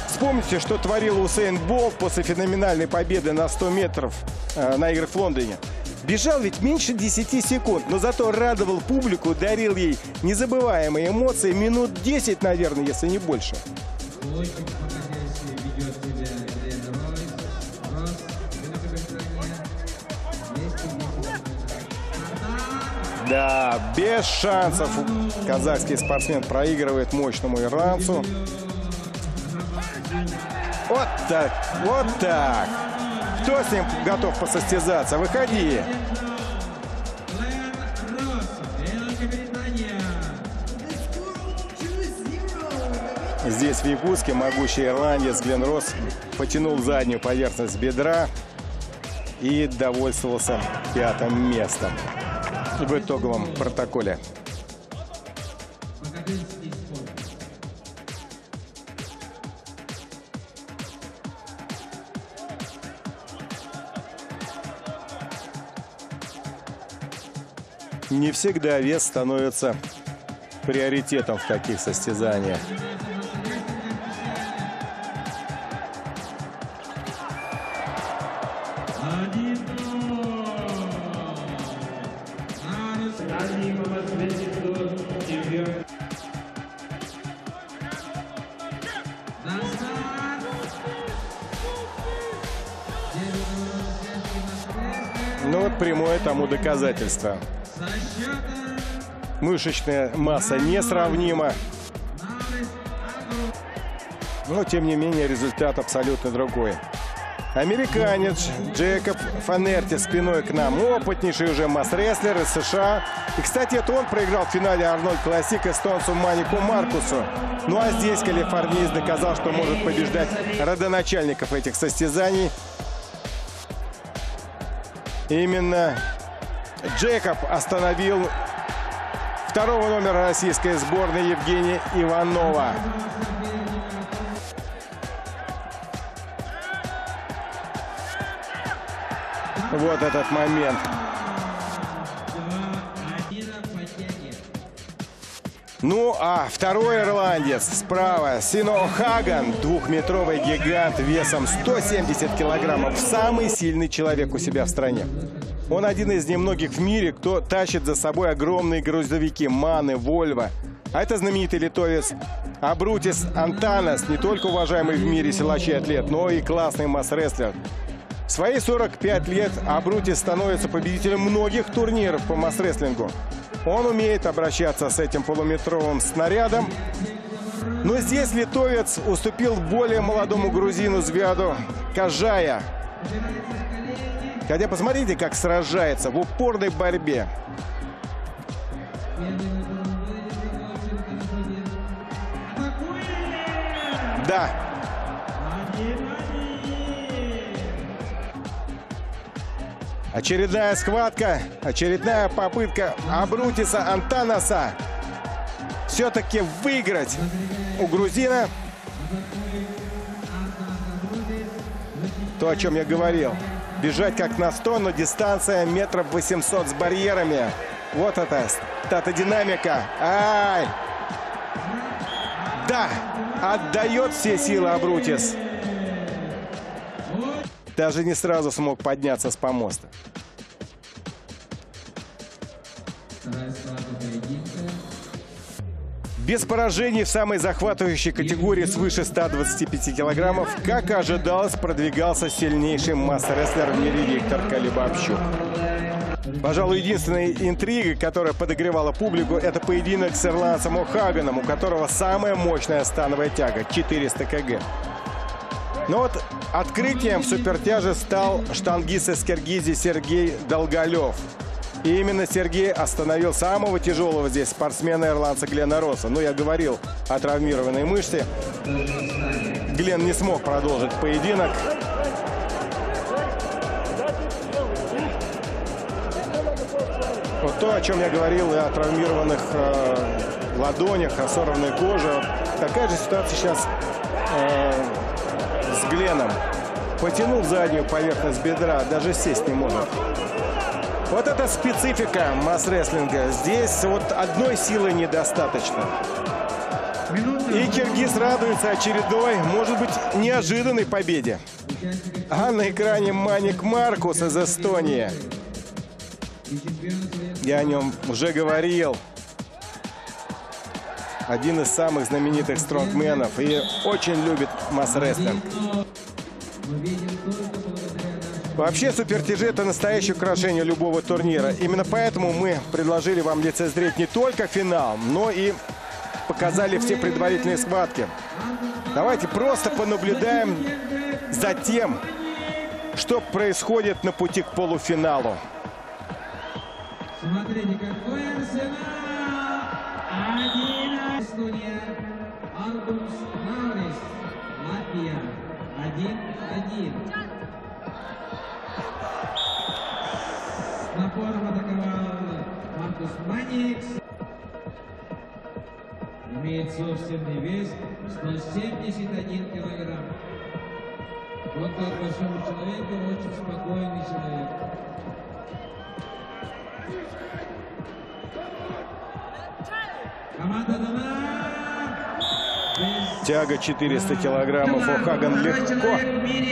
Вспомните, что творил Усейн Болт после феноменальной победы на 100 метров на играх в Лондоне. Бежал ведь меньше 10 секунд, но зато радовал публику, дарил ей незабываемые эмоции минут 10, наверное, если не больше. Да, без шансов казахский спортсмен проигрывает мощному ирландцу. Вот так, вот так. Кто с ним готов посостязаться? Выходи. Здесь, в Якутске, могучий ирландец Глен Росс потянул заднюю поверхность бедра и довольствовался 5-м местом в итоговом протоколе. Не всегда вес становится приоритетом в таких состязаниях. Ну вот прямое тому доказательство. Мышечная масса несравнима. Но, тем не менее, результат абсолютно другой. Американец Джейкоб Фанерти спиной к нам. Опытнейший уже масс-рестлер из США. И, кстати, это он проиграл в финале Арнольд Классик эстонцу Манику Маркусу. Ну а здесь калифорниец доказал, что может побеждать родоначальников этих состязаний. Именно Джейкоб остановил второго номера российской сборной Евгения Иванова. Вот этот момент. Ну, а второй ирландец справа, Сино Хаган, двухметровый гигант весом 170 килограммов, самый сильный человек у себя в стране. Он один из немногих в мире, кто тащит за собой огромные грузовики Маны, Вольво. А это знаменитый литовец Абрутис Антанас, не только уважаемый в мире силач и атлет, но и классный масс-рестлер. В свои 45 лет Абрутис становится победителем многих турниров по масс-рестлингу. Он умеет обращаться с этим полуметровым снарядом. Но здесь литовец уступил более молодому грузину Звяду Кажая. Хотя посмотрите, как сражается в упорной борьбе. Да. Очередная схватка, очередная попытка Абрутиса Антанаса все-таки выиграть у грузина. То, о чем я говорил. Бежать как на 100, но дистанция метров 800 с барьерами. Вот это статодинамика. Ай! Да, отдает все силы Абрутис. Даже не сразу смог подняться с помоста. Без поражений в самой захватывающей категории свыше 125 килограммов, как и ожидалось, продвигался сильнейший масс-рестлер в мире Виктор Колебабчук. Пожалуй, единственная интрига, которая подогревала публику, это поединок с ирландцем О'Хаганом, у которого самая мощная становая тяга – 400 кг. Но вот открытием в супертяже стал штангист из Киргизии Сергей Долголев. И именно Сергей остановил самого тяжелого здесь спортсмена ирландца Глена Росса. Ну, я говорил о травмированной мышце. Глен не смог продолжить поединок. Вот то, о чем я говорил, и о травмированных ладонях, о сорванной коже. Вот такая же ситуация сейчас с Гленом. Потянул заднюю поверхность бедра, даже сесть не может. Вот это специфика масс-рестлинга. Здесь вот одной силы недостаточно. И киргиз радуется очередной, может быть, неожиданной победе. А на экране Маник Маркус из Эстонии. Я о нем уже говорил. Один из самых знаменитых стронгменов и очень любит масс-рестлинг. Вообще, супертяжи – это настоящее украшение любого турнира. Именно поэтому мы предложили вам лицезреть не только финал, но и показали все предварительные схватки. Давайте просто понаблюдаем за тем, что происходит на пути к полуфиналу. Смотрите, какой арсенал! Эстония, Альбус Наурис, Латвия, 1-1. С напором атаковал Маркус Маник. Имеет собственный вес 171 килограмм. Вот как большому человеку, очень спокойный человек. Тяга 400 килограммов. О'Хаган легко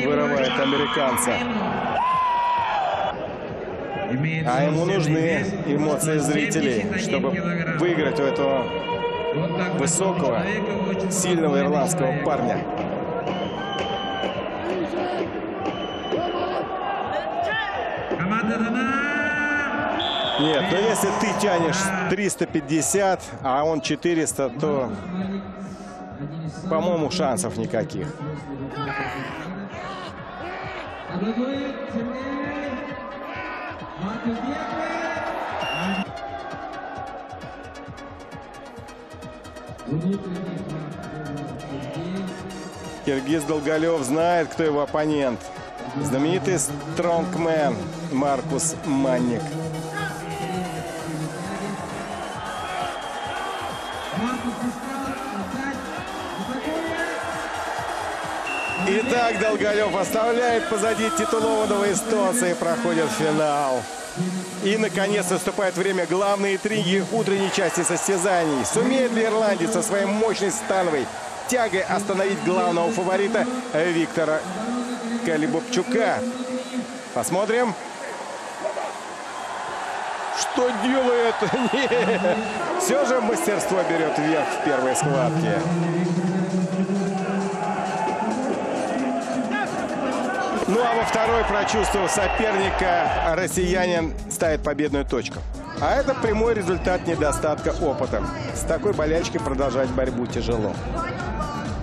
вырывает американца. А ему нужны эмоции зрителей, чтобы выиграть у этого высокого, сильного ирландского парня. Нет, но если ты тянешь 350, а он 400, то, по-моему, шансов никаких. Киргиз Долголев знает, кто его оппонент. Знаменитый стронгмен Маркус Маник. Итак, Долголев оставляет позади титулованного эстонца и проходит финал. И, наконец, наступает время главной интриги утренней части состязаний. Сумеет ли ирландец со своей мощной становой тягой остановить главного фаворита Виктора Калибопчука? Посмотрим. Что делает? Нет. Все же мастерство берет вверх в первой схватке. Ну а во второй, прочувствовав соперника, россиянин ставит победную точку. А это прямой результат недостатка опыта. С такой болячкой продолжать борьбу тяжело.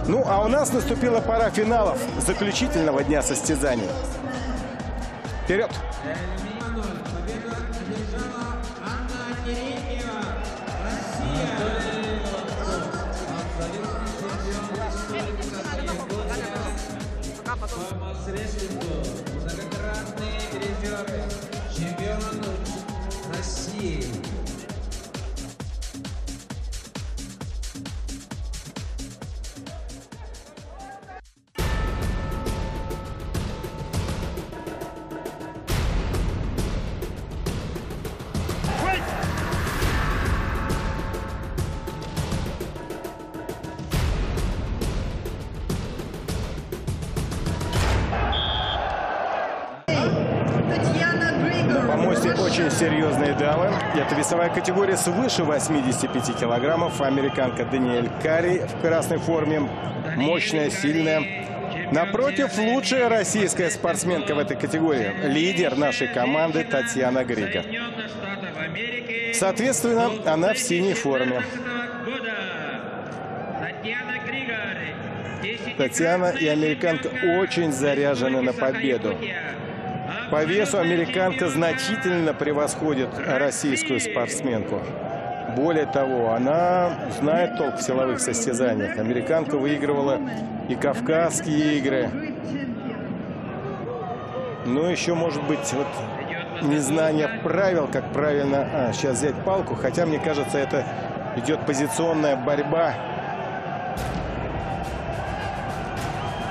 Ну а у нас наступила пора финалов заключительного дня состязаний. Вперед! Многократные призеры, чемпион России. Очень серьезные дамы. Это весовая категория свыше 85 килограммов. Американка Даниэль Карри в красной форме. Мощная, сильная. Напротив, лучшая российская спортсменка в этой категории. Лидер нашей команды Татьяна Григор. Соответственно, она в синей форме. Татьяна и американка очень заряжены на победу. По весу американка значительно превосходит российскую спортсменку. Более того, она знает толк в силовых состязаниях. Американка выигрывала и Кавказские игры. Ну, еще, может быть, вот незнание правил, как правильно сейчас взять палку. Хотя, мне кажется, это идет позиционная борьба.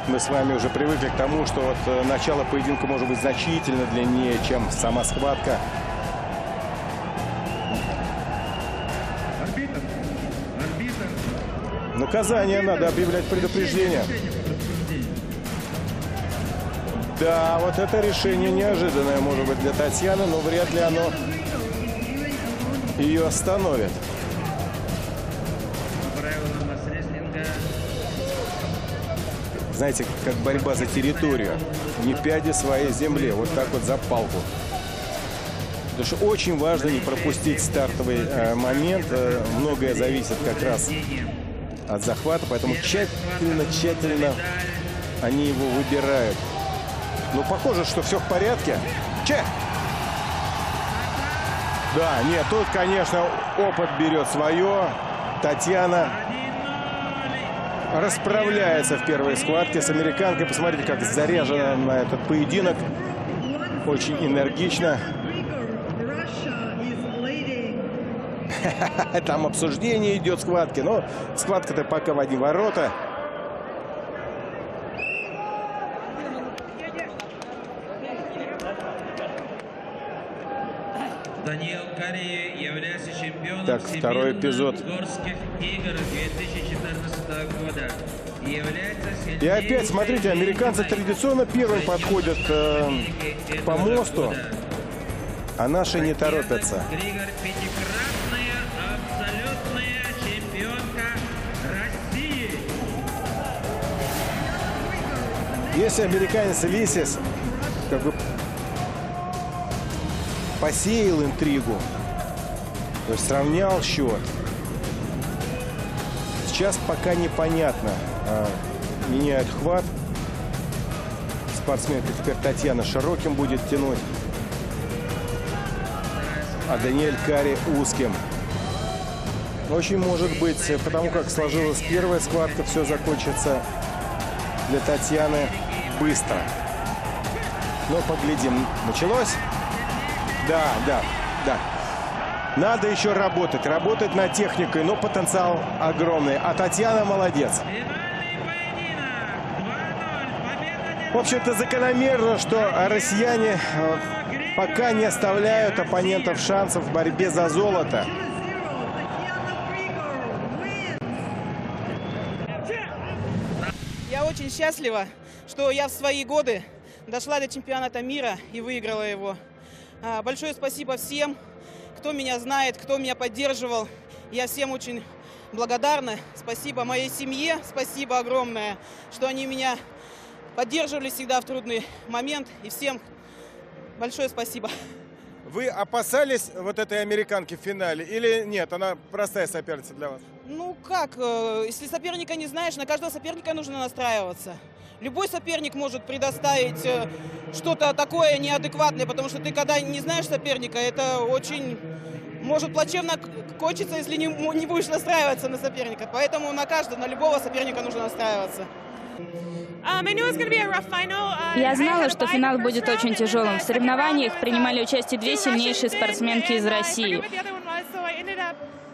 Мы с вами уже привыкли к тому, что вот начало поединка может быть значительно длиннее, чем сама схватка. Наказание, надо объявлять предупреждение. Да, вот это решение неожиданное, может быть, для Татьяны, но вряд ли оно ее остановит. Знаете, как борьба за территорию. Не пяди своей земле, вот так вот за палку. Потому что очень важно не пропустить стартовый момент. Многое зависит как раз от захвата, поэтому тщательно они его выбирают. Но похоже, что все в порядке. Да, нет, тут, конечно, опыт берет свое. Татьяна расправляется в первой схватке с американкой. Посмотрите, как заряжена на этот поединок. Очень энергично. Там обсуждение идет схватки. Но схватка-то пока в одни ворота. Даниил Карри является чемпионом Так, второй эпизод. горских игр 2014 года. И опять, смотрите, американцы традиционно первым подходят к помосту, а наши не торопятся. Григор пятикратная абсолютная чемпионка России. Если американец Лисис как бы посеял интригу, то есть сравнял счет, сейчас пока непонятно. Меняют хват. Спортсменка теперь Татьяна широким будет тянуть, а Даниэль Карри узким. Очень может быть, потому как сложилась первая схватка, все закончится для Татьяны быстро. Но поглядим. Началось? Да. Надо еще работать над техникой, но потенциал огромный. А Татьяна молодец. В общем-то, закономерно, что россияне пока не оставляют оппонентов шансов в борьбе за золото. Я очень счастлива, что я в свои годы дошла до чемпионата мира и выиграла его. Большое спасибо всем, кто меня знает, кто меня поддерживал. Я всем очень благодарна. Спасибо моей семье, спасибо огромное, что они меня поддерживали всегда в трудный момент. И всем большое спасибо. Вы опасались вот этой американки в финале или нет? Она простая соперница для вас? Ну как, если соперника не знаешь, на каждого соперника нужно настраиваться. Любой соперник может предоставить что-то такое неадекватное, потому что ты, когда не знаешь соперника, это очень может плачевно кончиться, если не будешь настраиваться на соперника. Поэтому на любого соперника нужно настраиваться. Я знала, что финал будет очень тяжелым. В соревнованиях принимали участие две сильнейшие спортсменки из России.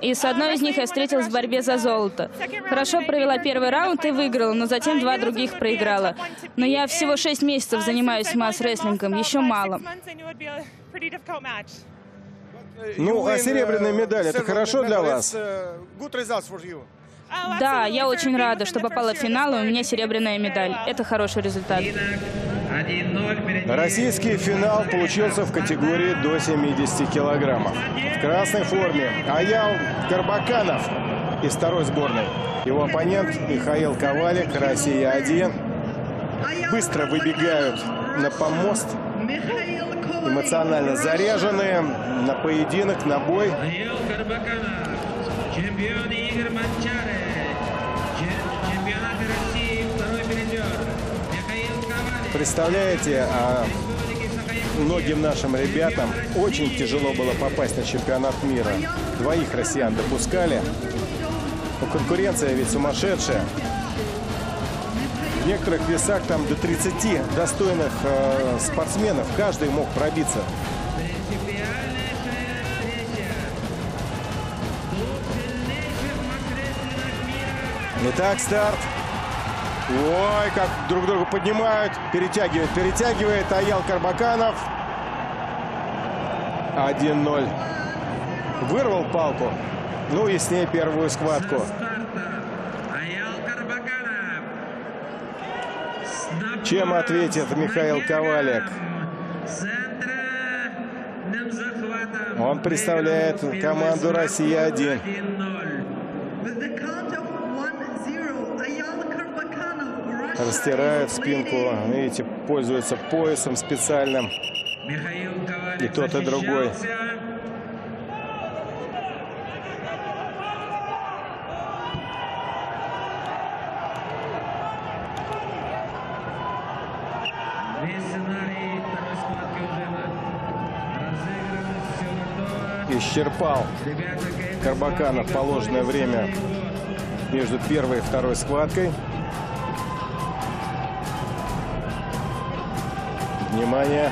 И с одной из них я встретилась в борьбе за золото. Хорошо провела первый раунд и выиграла, но затем два других проиграла. Но я всего 6 месяцев занимаюсь масс-рестлингом, еще мало. Ну, а серебряная медаль, это хорошо для вас? Да, я очень рада, что попала в финал, и у меня серебряная медаль. Это хороший результат. Российский финал получился в категории до 70 килограммов. В красной форме Аял Карбаканов из второй сборной. Его оппонент Михаил Ковалик, Россия-1. Быстро выбегают на помост. Эмоционально заряженные на поединок, на бой. Чемпион игр Манчары, чемпионат России, второй призер. Михаил Ковалик. Представляете, многим нашим ребятам очень тяжело было попасть на чемпионат мира. 2 россиян допускали. Но конкуренция ведь сумасшедшая. В некоторых весах там до 30 достойных спортсменов. Каждый мог пробиться Итак, старт. Ой, как друг друга поднимают. Перетягивает Аял Карбаканов. 1-0. Вырвал палку. Ну и с ней первую схватку. Чем ответит Михаил Ковалик? Он представляет команду «Россия-1». Растирают спинку. Видите, пользуются поясом специальным. И тот, и другой. Исчерпал Карбаканов положенное время между первой и второй схваткой. Внимание!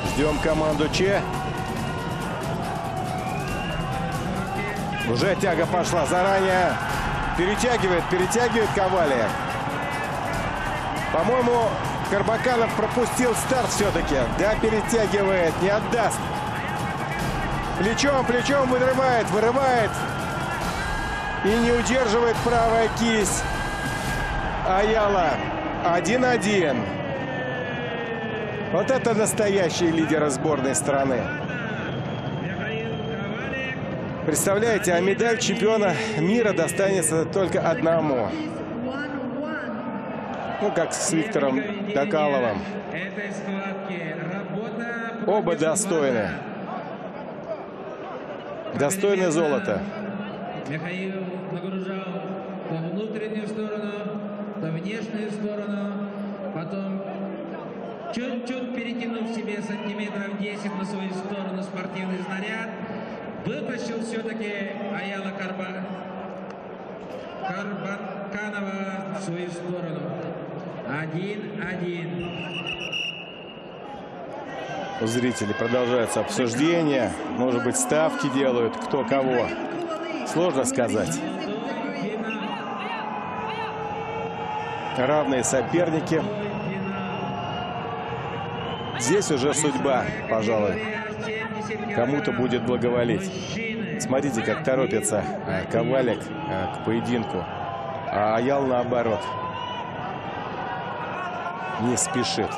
Ждем команду Че. Уже тяга пошла заранее. Перетягивает Ковалик. По-моему, Карбаканов пропустил старт все-таки. Да, перетягивает, не отдаст. Плечом вырывает. И не удерживает правая кисть Аяла. 1-1. Вот это настоящие лидеры сборной страны. Представляете, а медаль чемпиона мира достанется только одному. Ну, как с Виктором Докаловым. Оба достойны. Достойны золота. Михаил нагружал то внутреннюю сторону, то внешнюю сторону. Потом, чуть-чуть перекинув себе сантиметров 10 на свою сторону спортивный снаряд, вытащил все-таки Аяла Карбаканова в свою сторону. 1-1. У зрителей продолжается обсуждение. Может быть, ставки делают, кто кого. Сложно сказать. Равные соперники. Здесь уже судьба, пожалуй. Кому-то будет благоволить. Смотрите, как торопится Ковалик к поединку. А Аял наоборот. Не спешит.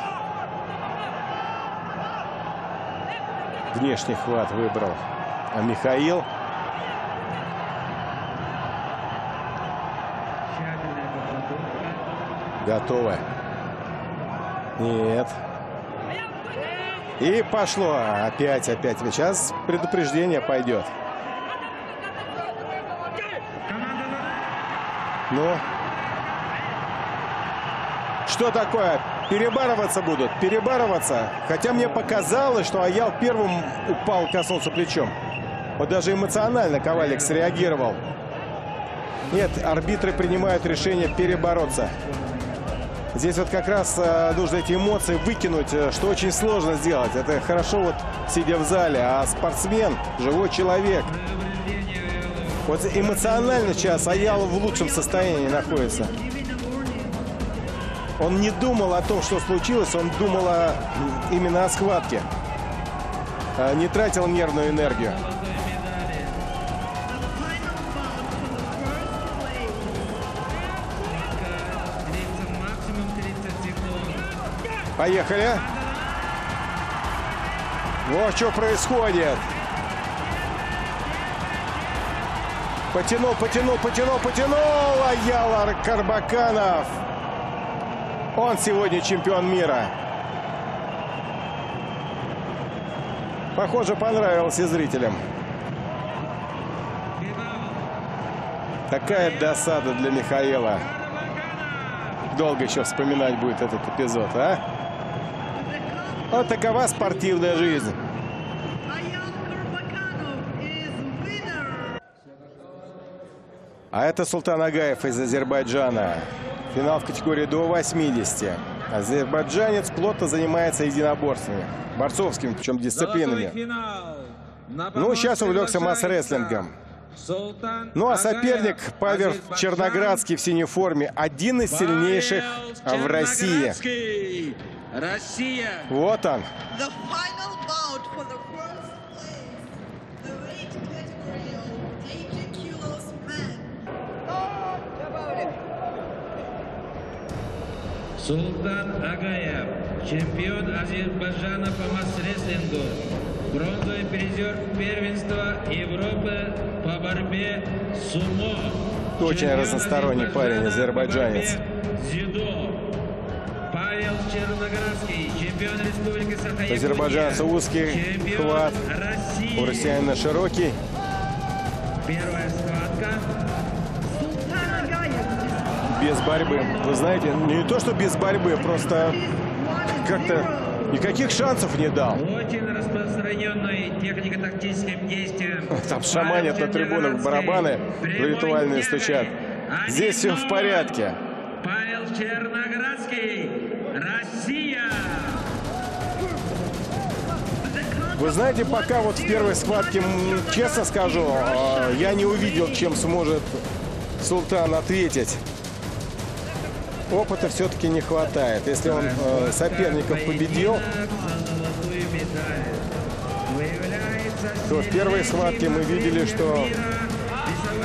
Внешний хват выбрал Михаил. Готово. Нет. И пошло. Опять. Сейчас предупреждение пойдет. Ну. Что такое? Перебарываться будут. Перебарываться. Хотя мне показалось, что Аял первым упал, коснулся плечом. Вот даже эмоционально Ковалик среагировал. Нет, арбитры принимают решение перебороться. Здесь вот как раз нужно эти эмоции выкинуть, что очень сложно сделать. Это хорошо вот сидя в зале, а спортсмен, живой человек. Вот эмоционально сейчас Аял в лучшем состоянии находится. Он не думал о том, что случилось, он думал именно о схватке. Не тратил нервную энергию. Поехали. Вот что происходит. Потянул. Аял Карбаканов. Он сегодня чемпион мира. Похоже, понравилось и зрителям. Такая досада для Михаила. Долго еще вспоминать будет этот эпизод, а? Вот такова спортивная жизнь. А это Султан Агаев из Азербайджана. Финал в категории до 80. Азербайджанец плотно занимается единоборствами. Борцовскими, причем дисциплинами. Ну, сейчас увлекся масс-рестлингом. Ну а соперник Павел Черноградский в синей форме – один из сильнейших в России. Вот он. Султан Агаев, чемпион Азербайджана по масс-рестлингу, бронзовый призер первенства Европы по борьбе сумо. Очень разносторонний парень, азербайджанец. Дзюдо. Павел Черноградский, чемпион Республики Саха-Якутия. У азербайджанца узкий хват, у россиянина широкий. Первая схватка. Без борьбы. Вы знаете, не то, что без борьбы, просто как-то никаких шансов не дал. Очень распространенной технико-тактическим действием. Там шаманят на трибунах, барабаны ритуальные стучат. Здесь все в порядке. Павел Черноградский, Россия. Вы знаете, пока вот в первой схватке, честно скажу, я не увидел, чем сможет Султан ответить. Опыта все-таки не хватает. Если он соперников победил, то в первой схватке мы видели, что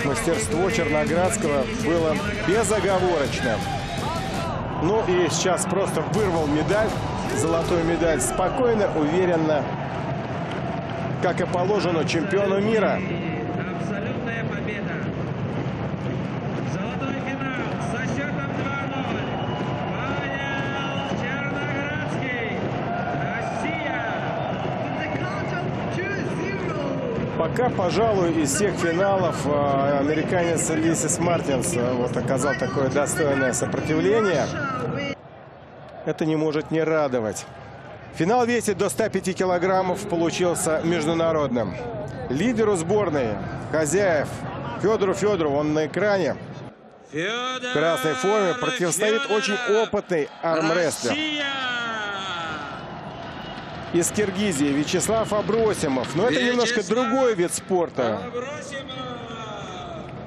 мастерство Черноградского было безоговорочным. Ну и сейчас просто вырвал медаль, золотую медаль, спокойно, уверенно, как и положено чемпиону мира. Абсолютная победа. Золотой финал со счетом 2-0. Павел Черноградский, Россия. Пока, пожалуй, из всех финалов американец Лисис Мартинс вот оказал такое достойное сопротивление. Это не может не радовать. Финал весит до 105 килограммов, получился международным. Лидеру сборной, хозяев, Федору Федорову, он на экране. В красной форме противостоит очень опытный армрестлер. Из Киргизии Вячеслав Абросимов. Но это немножко другой вид спорта.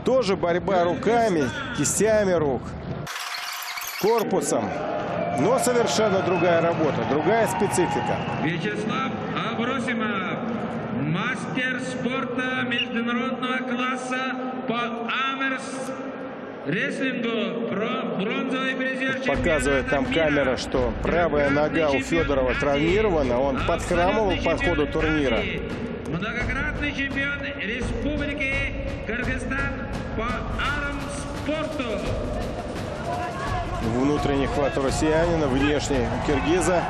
Тоже борьба руками, кистями рук, корпусом. Но совершенно другая работа, другая специфика. Вячеслав Абросимов, мастер спорта международного класса по армрестлингу, бронзовый призер. Показывает там камера, что правая нога у Федорова травмирована. Он подхрамывал по ходу турнира. Многократный чемпион Республики Кыргызстан по армспорту. Внутренний хват у россиянина, внешний у киргиза.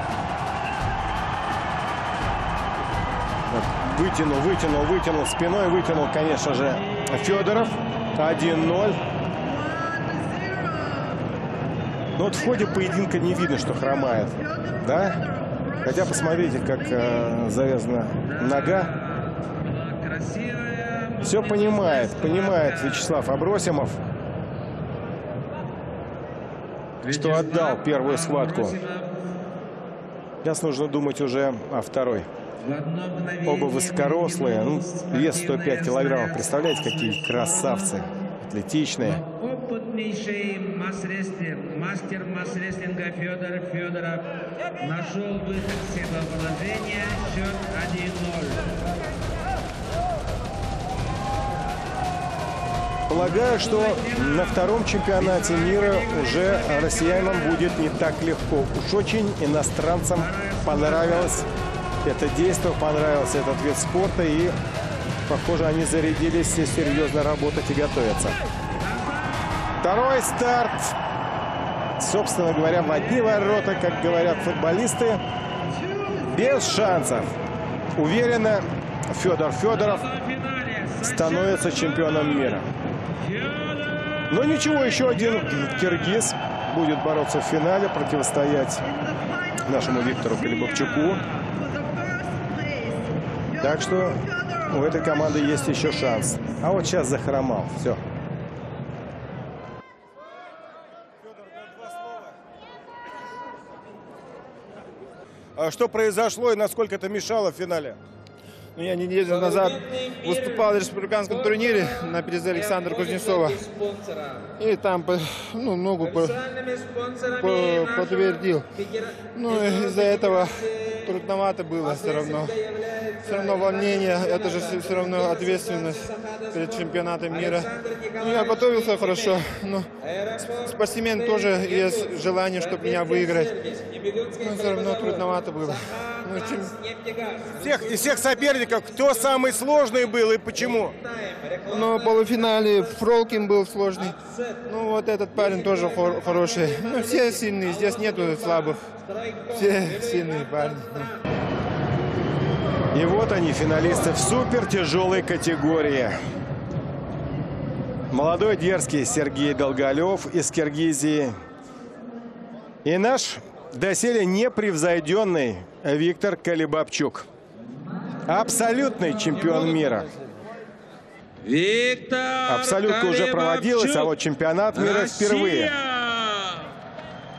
Вытянул спиной, вытянул, конечно же, Федоров. 1-0. Но вот в ходе поединка не видно, что хромает. Да? Хотя посмотрите, как завязана нога. Все понимает Вячеслав Абросимов, что отдал первую схватку. Сейчас нужно думать уже о второй. Оба высокорослые, вес 105 килограммов. Представляете, какие красавцы, атлетичные. Опытнейший мастер масс-рестлинга Федор Федоров нашел выход из этого положения. Счет 1-0. Полагаю, что на втором чемпионате мира уже россиянам будет не так легко. Уж очень иностранцам понравилось это действие, понравился этот вид спорта. И, похоже, они зарядились серьезно работать и готовятся. Второй старт. Собственно говоря, в одни ворота, как говорят футболисты. Без шансов. Уверенно, Федор Федоров становится чемпионом мира. Но ничего, еще один киргиз будет бороться в финале, противостоять нашему Виктору Колебовчуку. Так что у этой команды есть еще шанс. А вот сейчас захромал. Все. Что произошло и насколько это мешало в финале? Но я неделю назад выступал в республиканском турнире на призы Александра Кузнецова. И там ногу подтвердил. Ну, из-за этого трудновато было все равно. Все равно волнение, это же все равно ответственность перед чемпионатом мира. Ну, я готовился хорошо, но спортсмен тоже есть желание, чтобы меня выиграть. Но все равно трудновато было. Из всех соперников, кто самый сложный был и почему? Ну, в полуфинале Фролкин был сложный. Ну, вот этот парень тоже хороший. Ну, все сильные, здесь нету слабых. Все сильные парни. И вот они, финалисты в супертяжелой категории. Молодой дерзкий Сергей Долголев из Киргизии. И наш доселе непревзойденный Виктор Калибабчук. Абсолютный чемпион мира. Абсолютка уже проводилась, а вот чемпионат мира впервые.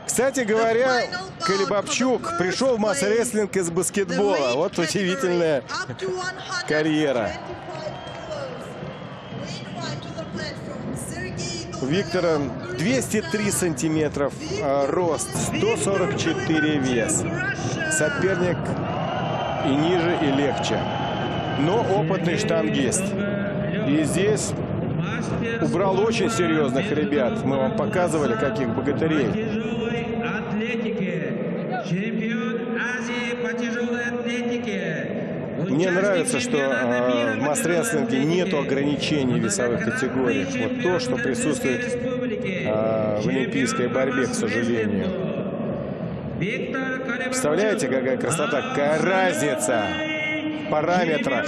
Кстати говоря, Калибабчук пришел в масс-рестлинг из баскетбола. Вот удивительная карьера. У Виктора 203 сантиметров рост, 144 вес. Соперник и ниже, и легче. Но опытный штангист. И здесь убрал очень серьезных ребят. Мы вам показывали, каких богатырей. Мне нравится, что в масс-рестлинге нету ограничений в весовых категориях. Вот то, что присутствует в олимпийской борьбе, к сожалению. Представляете, какая красота, какая разница в параметрах.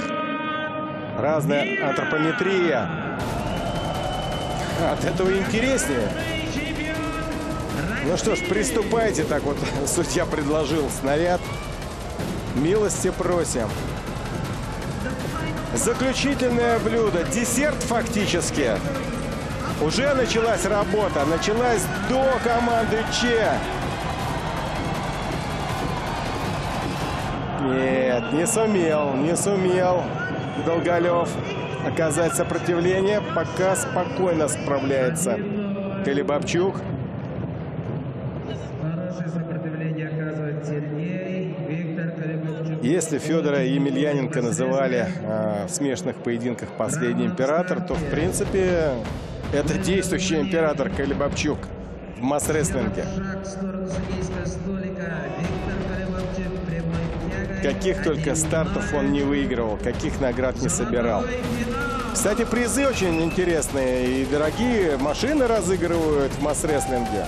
Разная антропометрия. От этого интереснее. Ну что ж, приступайте. Так вот, судья предложил снаряд. Милости просим. Заключительное блюдо. Десерт фактически. Уже началась работа. Началась до команды Че. Нет, не сумел Долголев оказать сопротивление. Пока спокойно справляется Калибабчук. Если Федора Емельяненко называли в смешанных поединках последний император, то в принципе это действующий император Калибабчук в масс-рестлинге. Каких только стартов он не выигрывал, каких наград не собирал. Кстати, призы очень интересные и дорогие машины разыгрывают в масс-рестлинге.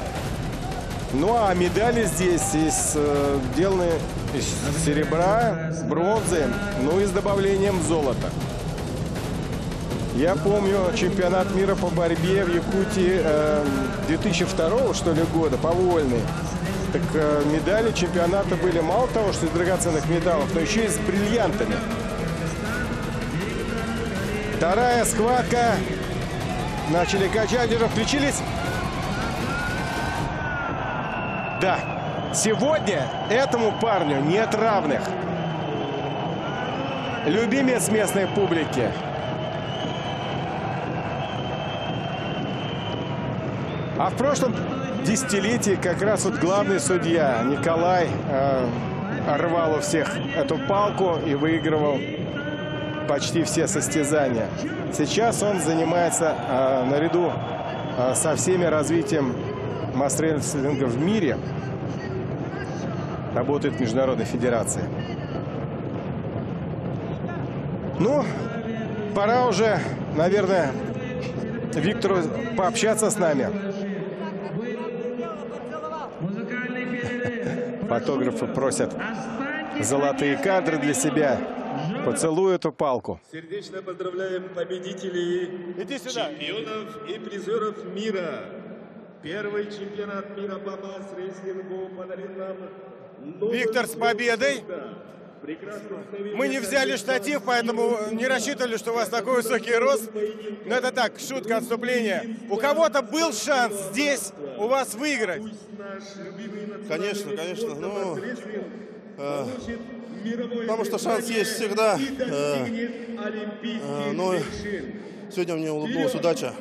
Ну а медали здесь сделаны из серебра, бронзы, ну и с добавлением золота. Я помню чемпионат мира по борьбе в Якутии 2002 что ли года, повольный. Так медали чемпионата были мало того, что из драгоценных металлов, но еще и с бриллиантами. Вторая схватка. Начали качать, уже включились. Да, сегодня этому парню нет равных. Любимец местной публики. А в прошлом десятилетии как раз вот главный судья Николай рвал у всех эту палку и выигрывал почти все состязания. Сейчас он занимается наряду со всеми развитием масс-рестлинга в мире. Работает в Международной Федерации. Ну, пора уже, наверное, Виктору пообщаться с нами. Фотографы просят золотые кадры для себя. Поцелуй эту палку. Сердечно поздравляем победителей, чемпионов и призеров мира. Первый чемпионат мира по масс-рестлингу подарил нам... Виктор, с победой! Мы не взяли штатив, поэтому не рассчитывали, что у вас такой высокий рост. Но это так, шутка, отступление. У кого-то был шанс здесь у вас выиграть? Конечно, конечно. Ну, Потому что шанс есть всегда. Но сегодня мне улыбнулась удача.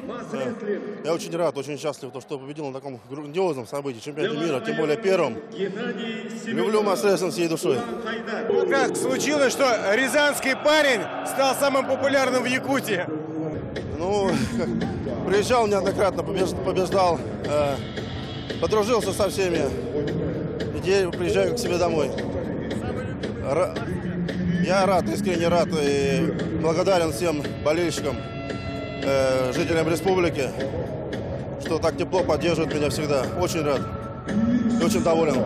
Я очень рад, очень счастлив, что победил на таком грандиозном событии, чемпионате мира, тем более первым. Люблю масс-рестлинг всей душой. Как случилось, что рязанский парень стал самым популярным в Якутии? Ну, приезжал неоднократно, побеждал, подружился со всеми. Теперь приезжаю к себе домой. Я рад, искренне рад и благодарен всем болельщикам, жителям республики, что так тепло поддерживают меня всегда. Очень рад и очень доволен.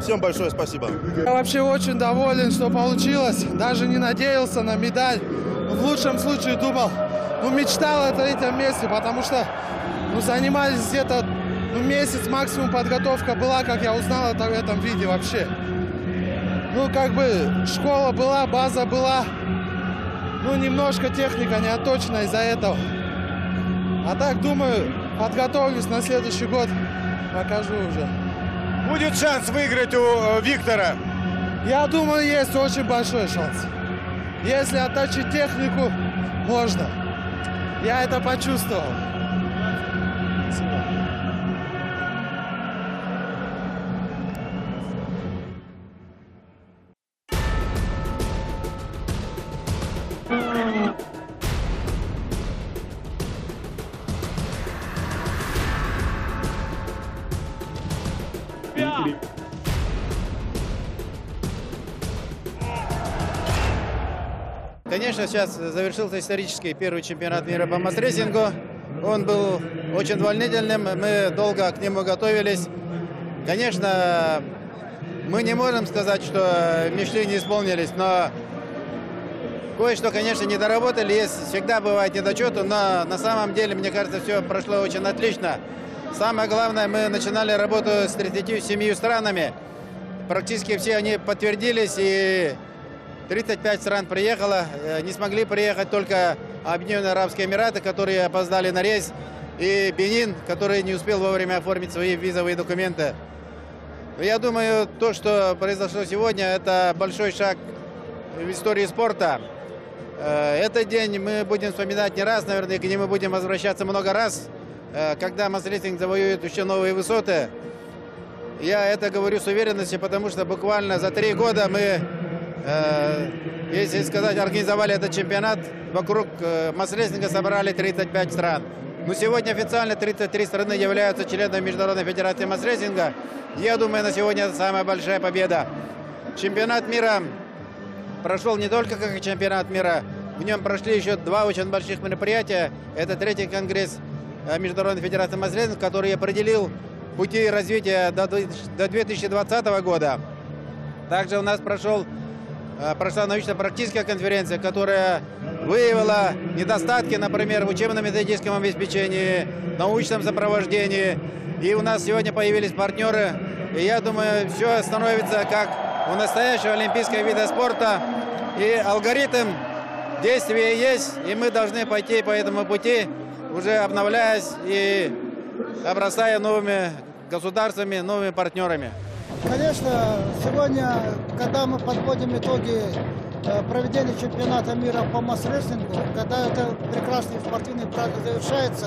Всем большое спасибо. Я вообще очень доволен, что получилось. Даже не надеялся на медаль. В лучшем случае думал, мечтал о третьем месте, потому что занимались где-то месяц максимум, подготовка была, как я узнал это в этом виде вообще. Как бы школа была, база была, немножко техника не отточена из-за этого. А так, думаю, подготовлюсь на следующий год, покажу уже. Будет шанс выиграть у Виктора? Я думаю, есть очень большой шанс. Если отточить технику, можно. Я это почувствовал. Спасибо. Конечно, сейчас завершился исторический первый чемпионат мира по масс-рестлингу. Он был очень волнительным, мы долго к нему готовились. Конечно, мы не можем сказать, что мечты не исполнились, но кое-что, конечно, не доработали. Есть, всегда бывают недочеты, но на самом деле, мне кажется, все прошло очень отлично. Самое главное, мы начинали работу с 37 странами. Практически все они подтвердились, и 35 стран приехало. Не смогли приехать только Объединенные Арабские Эмираты, которые опоздали на рейс, и Бенин, который не успел вовремя оформить свои визовые документы. Я думаю, то, что произошло сегодня, это большой шаг в истории спорта. Этот день мы будем вспоминать не раз, наверное, к нему будем возвращаться много раз, когда масс-рестлинг завоюет еще новые высоты. Я это говорю с уверенностью, потому что буквально за 3 года мы, если сказать, организовали этот чемпионат. Вокруг масс-рестлинга собрали 35 стран. Но сегодня официально 33 страны являются членами Международной Федерации масс-рестлинга. Я думаю, на сегодня это самая большая победа. Чемпионат мира прошел не только как чемпионат мира. В нем прошли еще 2 очень больших мероприятия. Это 3-й конгресс Международной Федерации масс-рестлинга, который определил пути развития до 2020 года. Также у нас прошла научно-практическая конференция, которая выявила недостатки, например, в учебно-методическом обеспечении, научном сопровождении. И у нас сегодня появились партнеры. И я думаю, все становится как у настоящего олимпийского вида спорта. И алгоритм действия есть, и мы должны пойти по этому пути, уже обновляясь и обрастая новыми государствами, новыми партнерами. Конечно, сегодня, когда мы подводим итоги проведения чемпионата мира по масс-рестлингу, когда это прекрасный спортивный праздник завершается,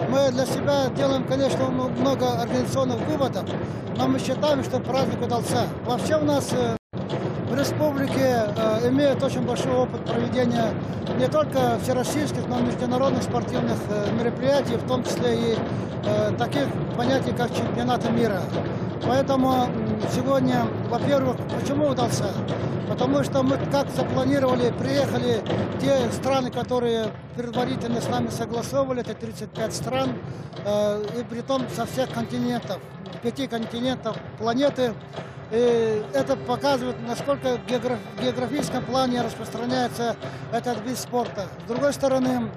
мы для себя делаем, конечно, много организационных выводов, но мы считаем, что праздник удался. Вообще у нас в республике имеют очень большой опыт проведения не только всероссийских, но и международных спортивных мероприятий, в том числе и таких понятий, как чемпионаты мира. Поэтому сегодня, во-первых, почему удался? Потому что мы, как запланировали, приехали те страны, которые предварительно с нами согласовывали, это 35 стран, и притом со всех континентов, 5 континентов планеты. И это показывает, насколько в географическом плане распространяется этот вид спорта. С другой стороны,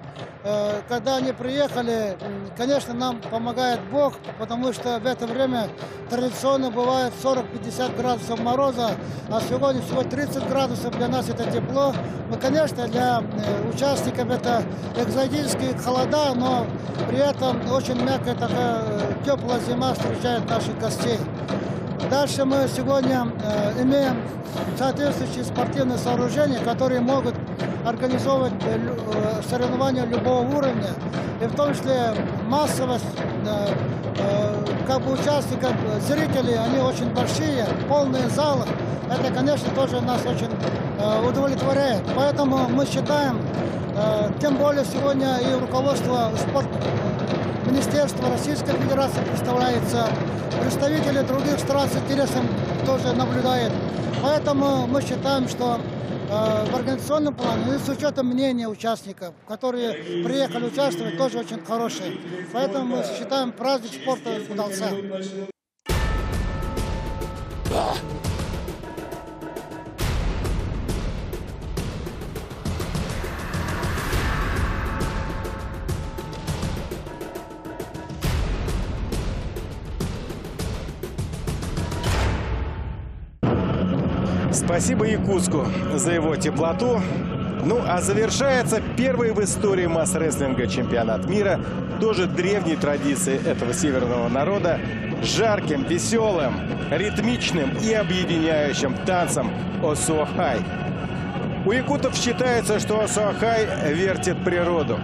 когда они приехали, конечно, нам помогает Бог, потому что в это время традиционно бывает 40-50 градусов мороза, а сегодня всего 30 градусов, для нас это тепло. Ну, конечно, для участников это экзотические холода, но при этом очень мягкая такая теплая зима встречает наших гостей. Дальше мы сегодня имеем соответствующие спортивные сооружения, которые могут организовывать соревнования любого уровня. И в том числе массовость как бы участников, зрителей, они очень большие, полные залы. Это, конечно, тоже нас очень удовлетворяет. Поэтому мы считаем, тем более сегодня и руководство Министерства Российской Федерации представляется, представители других стран с интересом тоже наблюдают. Поэтому мы считаем, что в организационном плане, и с учетом мнения участников, которые приехали участвовать, тоже очень хорошие. Поэтому мы считаем, праздник спорта удался. Спасибо Якутску за его теплоту. Ну, а завершается первый в истории масс-рестлинга чемпионат мира, тоже древней традиции этого северного народа, жарким, веселым, ритмичным и объединяющим танцем осуохай. У якутов считается, что осуохай вертит природу.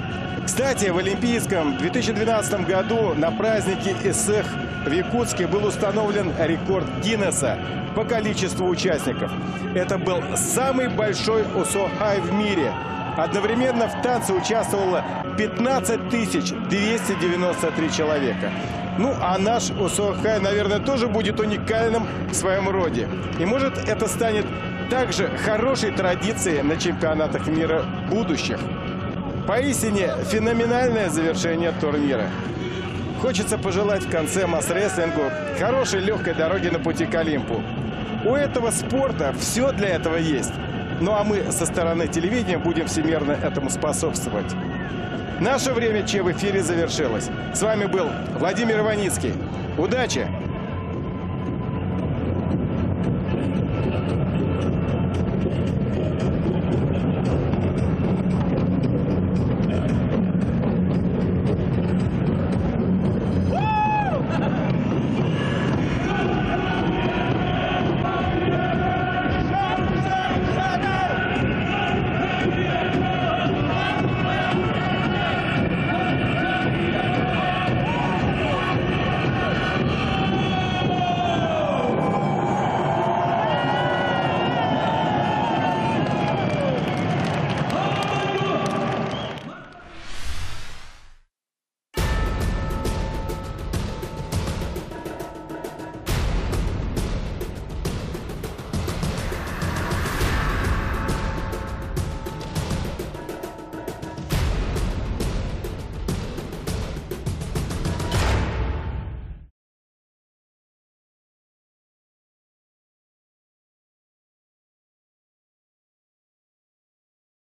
Кстати, в Олимпийском 2012 году на празднике Исых в Якутске был установлен рекорд Гиннесса по количеству участников. Это был самый большой осуохай в мире. Одновременно в танце участвовало 15 293 человека. Ну, а наш осуохай, наверное, тоже будет уникальным в своем роде. И может, это станет также хорошей традицией на чемпионатах мира будущих. Поистине феноменальное завершение турнира. Хочется пожелать в конце масс-рестлингу хорошей легкой дороги на пути к Олимпу. У этого спорта все для этого есть. Ну а мы со стороны телевидения будем всемирно этому способствовать. Наше время Че в эфире завершилось. С вами был Владимир Иваницкий. Удачи!